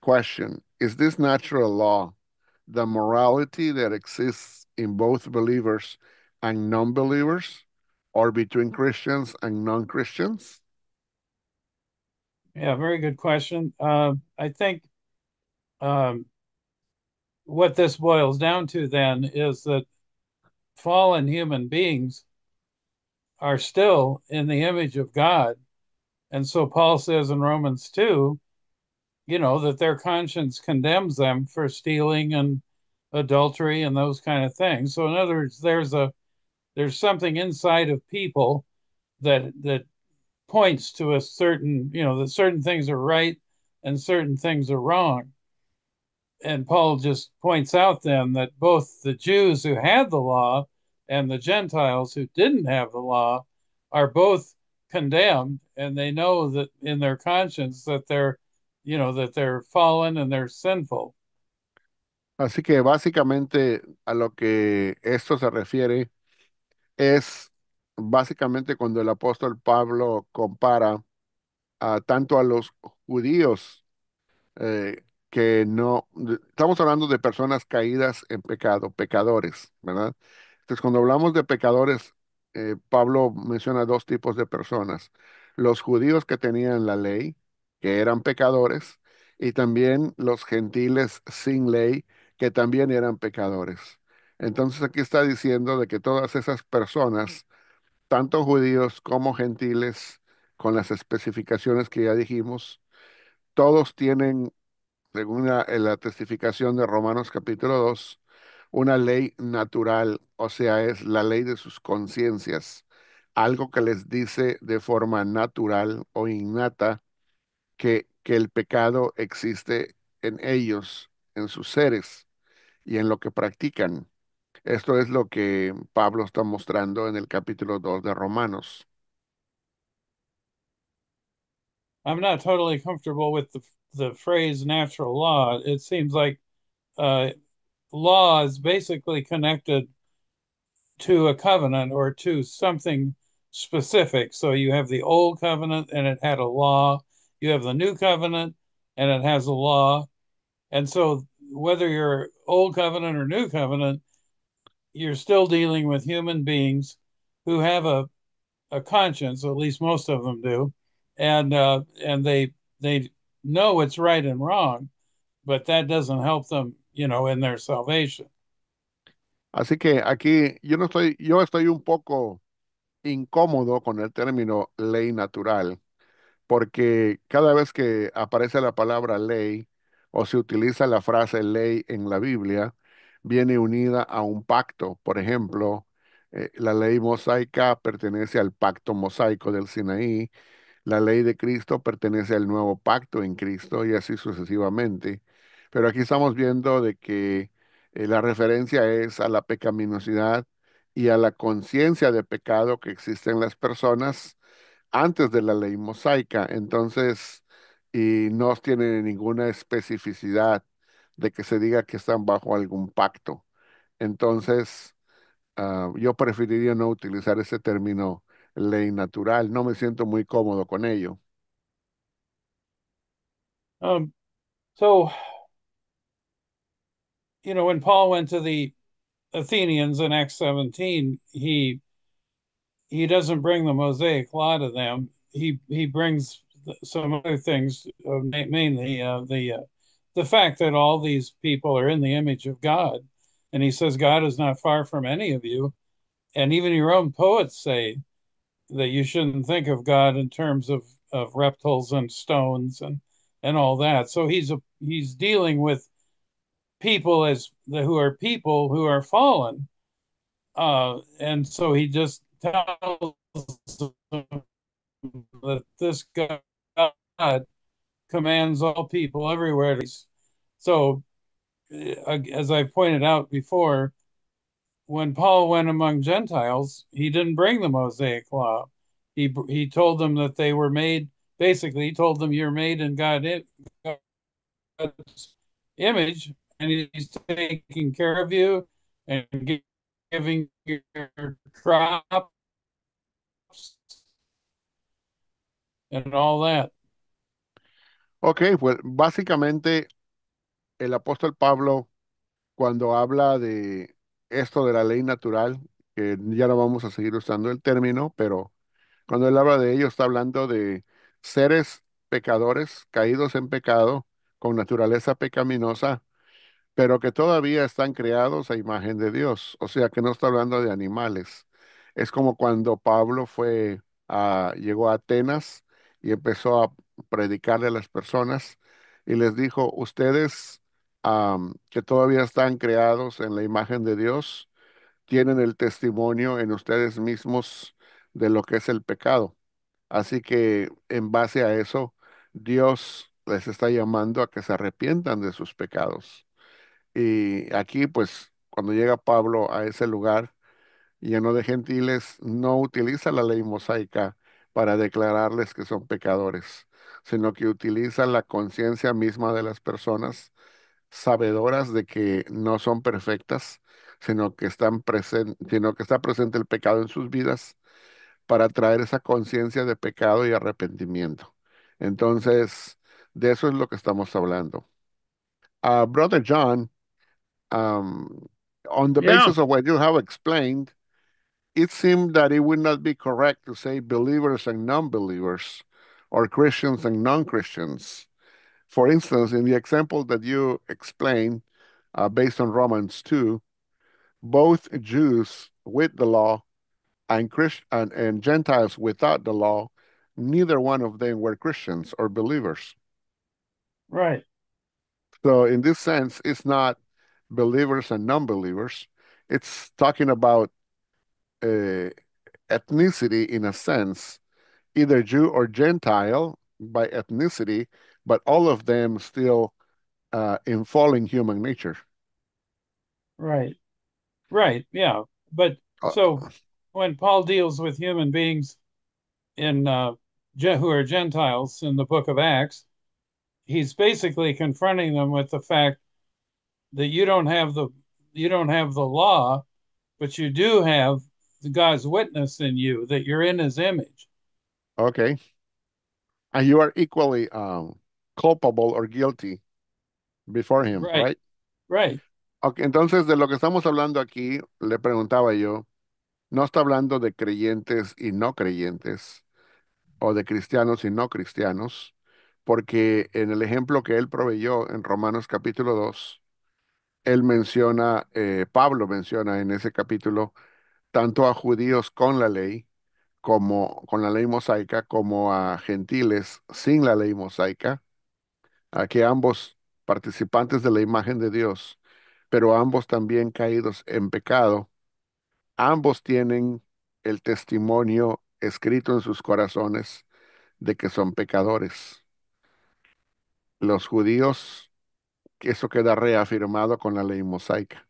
Question: is this natural law the morality that exists in both believers and non-believers, or between Christians and non-Christians? Yeah, very good question. I think um, what this boils down to then is that fallen human beings are still in the image of God. And so Paul says in Romans 2, that their conscience condemns them for stealing and adultery and those kind of things. So in other words, there's something inside of people that points to a certain, that certain things are right and certain things are wrong. And Paul just points out then that both the Jews who had the law and the Gentiles who didn't have the law are both condemned, and they know that in their conscience that they're fallen and they're sinful. Así que básicamente a lo que esto se refiere es básicamente cuando el apóstol Pablo compara tanto a los judíos que no, estamos hablando de personas caídas en pecado, pecadores, ¿verdad? Entonces, cuando hablamos de pecadores, Pablo menciona dos tipos de personas: los judíos que tenían la ley, que eran pecadores, y también los gentiles sin ley, que también eran pecadores. Entonces, aquí está diciendo de que todas esas personas, tanto judíos como gentiles, con las especificaciones que ya dijimos, todos tienen, según la testificación de Romanos capítulo 2, una ley natural, o sea, es la ley de sus conciencias, algo que les dice de forma natural o innata que el pecado existe en ellos, en sus seres y en lo que practican. Esto es lo que Pablo está mostrando en el capítulo 2 de Romanos. I'm not totally comfortable with the phrase natural law. It seems like uh, law is basically connected to a covenant or to something specific. So you have the old covenant and it had a law. You have the new covenant and it has a law. And so whether you're old covenant or new covenant, you're still dealing with human beings who have a conscience, at least most of them do, and they know what's right and wrong, but that doesn't help them, in their salvation. Así que aquí yo estoy un poco incómodo con el término ley natural, porque cada vez que aparece la palabra ley o se utiliza la frase ley en la Biblia, viene unida a un pacto. Por ejemplo, la ley mosaica pertenece al pacto mosaico del Sinaí, la ley de Cristo pertenece al nuevo pacto en Cristo y así sucesivamente. Pero aquí estamos viendo de que la referencia es a la pecaminosidad y a la conciencia de pecado que existe en las personas antes de la ley mosaica. Entonces, y no tiene ninguna especificidad de que se diga que están bajo algún pacto. Entonces, yo preferiría no utilizar ese término ley natural. No me siento muy cómodo con ello. So, when Paul went to the Athenians in Acts 17, he doesn't bring the Mosaic law to them. He brings some other things, mainly the fact that all these people are in the image of God, and he says God is not far from any of you, and even your own poets say that you shouldn't think of God in terms of reptiles and stones and all that. So he's dealing with people who are fallen, and so he just tells them that this God commands all people everywhere. So, as I pointed out before, when Paul went among Gentiles, he didn't bring the Mosaic law. He told them that they were made. Basically, he told them you're made in God's image, and He's taking care of you and giving your crops and all that. Ok, pues básicamente el apóstol Pablo, cuando habla de esto de la ley natural, que ya no vamos a seguir usando el término, pero cuando él habla de ello, está hablando de seres pecadores, caídos en pecado, con naturaleza pecaminosa, pero que todavía están creados a imagen de Dios. O sea que no está hablando de animales. Es como cuando Pablo llegó a Atenas y empezó a predicarle a las personas y les dijo, ustedes que todavía están creados en la imagen de Dios, tienen el testimonio en ustedes mismos de lo que es el pecado. Así que en base a eso, Dios les está llamando a que se arrepientan de sus pecados. Y aquí, pues, cuando llega Pablo a ese lugar lleno de gentiles, no utiliza la ley mosaica para declararles que son pecadores, sino que utiliza la conciencia misma de las personas, sabedoras de que no son perfectas, sino que está presente el pecado en sus vidas para traer esa conciencia de pecado y arrepentimiento. Entonces, de eso es lo que estamos hablando. Brother John, um, on the Yeah, basis of what you have explained, it seemed that it would not be correct to say believers and non-believers or Christians and non-Christians. For instance, in the example that you explained, based on Romans 2, both Jews with the law and Gentiles without the law, neither one of them were Christians or believers. right, So, in this sense, it's not believers and non-believers. It's talking about uh, ethnicity in a sense, either Jew or Gentile by ethnicity, but all of them still in falling human nature. right, right. Yeah. But Uh, so when Paul deals with human beings in who are Gentiles in the book of Acts, he's basically confronting them with the fact that you don't have the law, but you do have God's witness in you that you're in His image. okay. And you are equally culpable or guilty before him, Right, right? right, Okay, entonces, de lo que estamos hablando aquí, le preguntaba yo, no está hablando de creyentes y no creyentes, o de cristianos y no cristianos, porque en el ejemplo que él proveyó en Romanos capítulo 2, Pablo menciona en ese capítulo tanto a judíos con la ley, como con la ley mosaica, como a gentiles sin la ley mosaica, a que ambos participantes de la imagen de Dios, pero ambos también caídos en pecado, ambos tienen el testimonio escrito en sus corazones de que son pecadores. Los judíos, que eso queda reafirmado con la ley mosaica.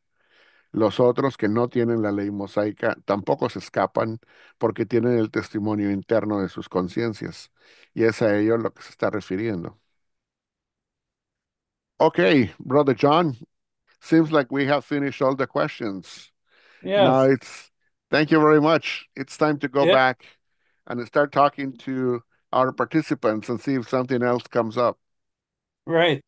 Los otros que no tienen la ley mosaica tampoco se escapan porque tienen el testimonio interno de sus conciencias. Y es a ello lo que se está refiriendo. Okay, Brother John, seems like we have finished all the questions. Now yes, thank you very much. It's time to go yeah, back and start talking to our participants and see if something else comes up. right.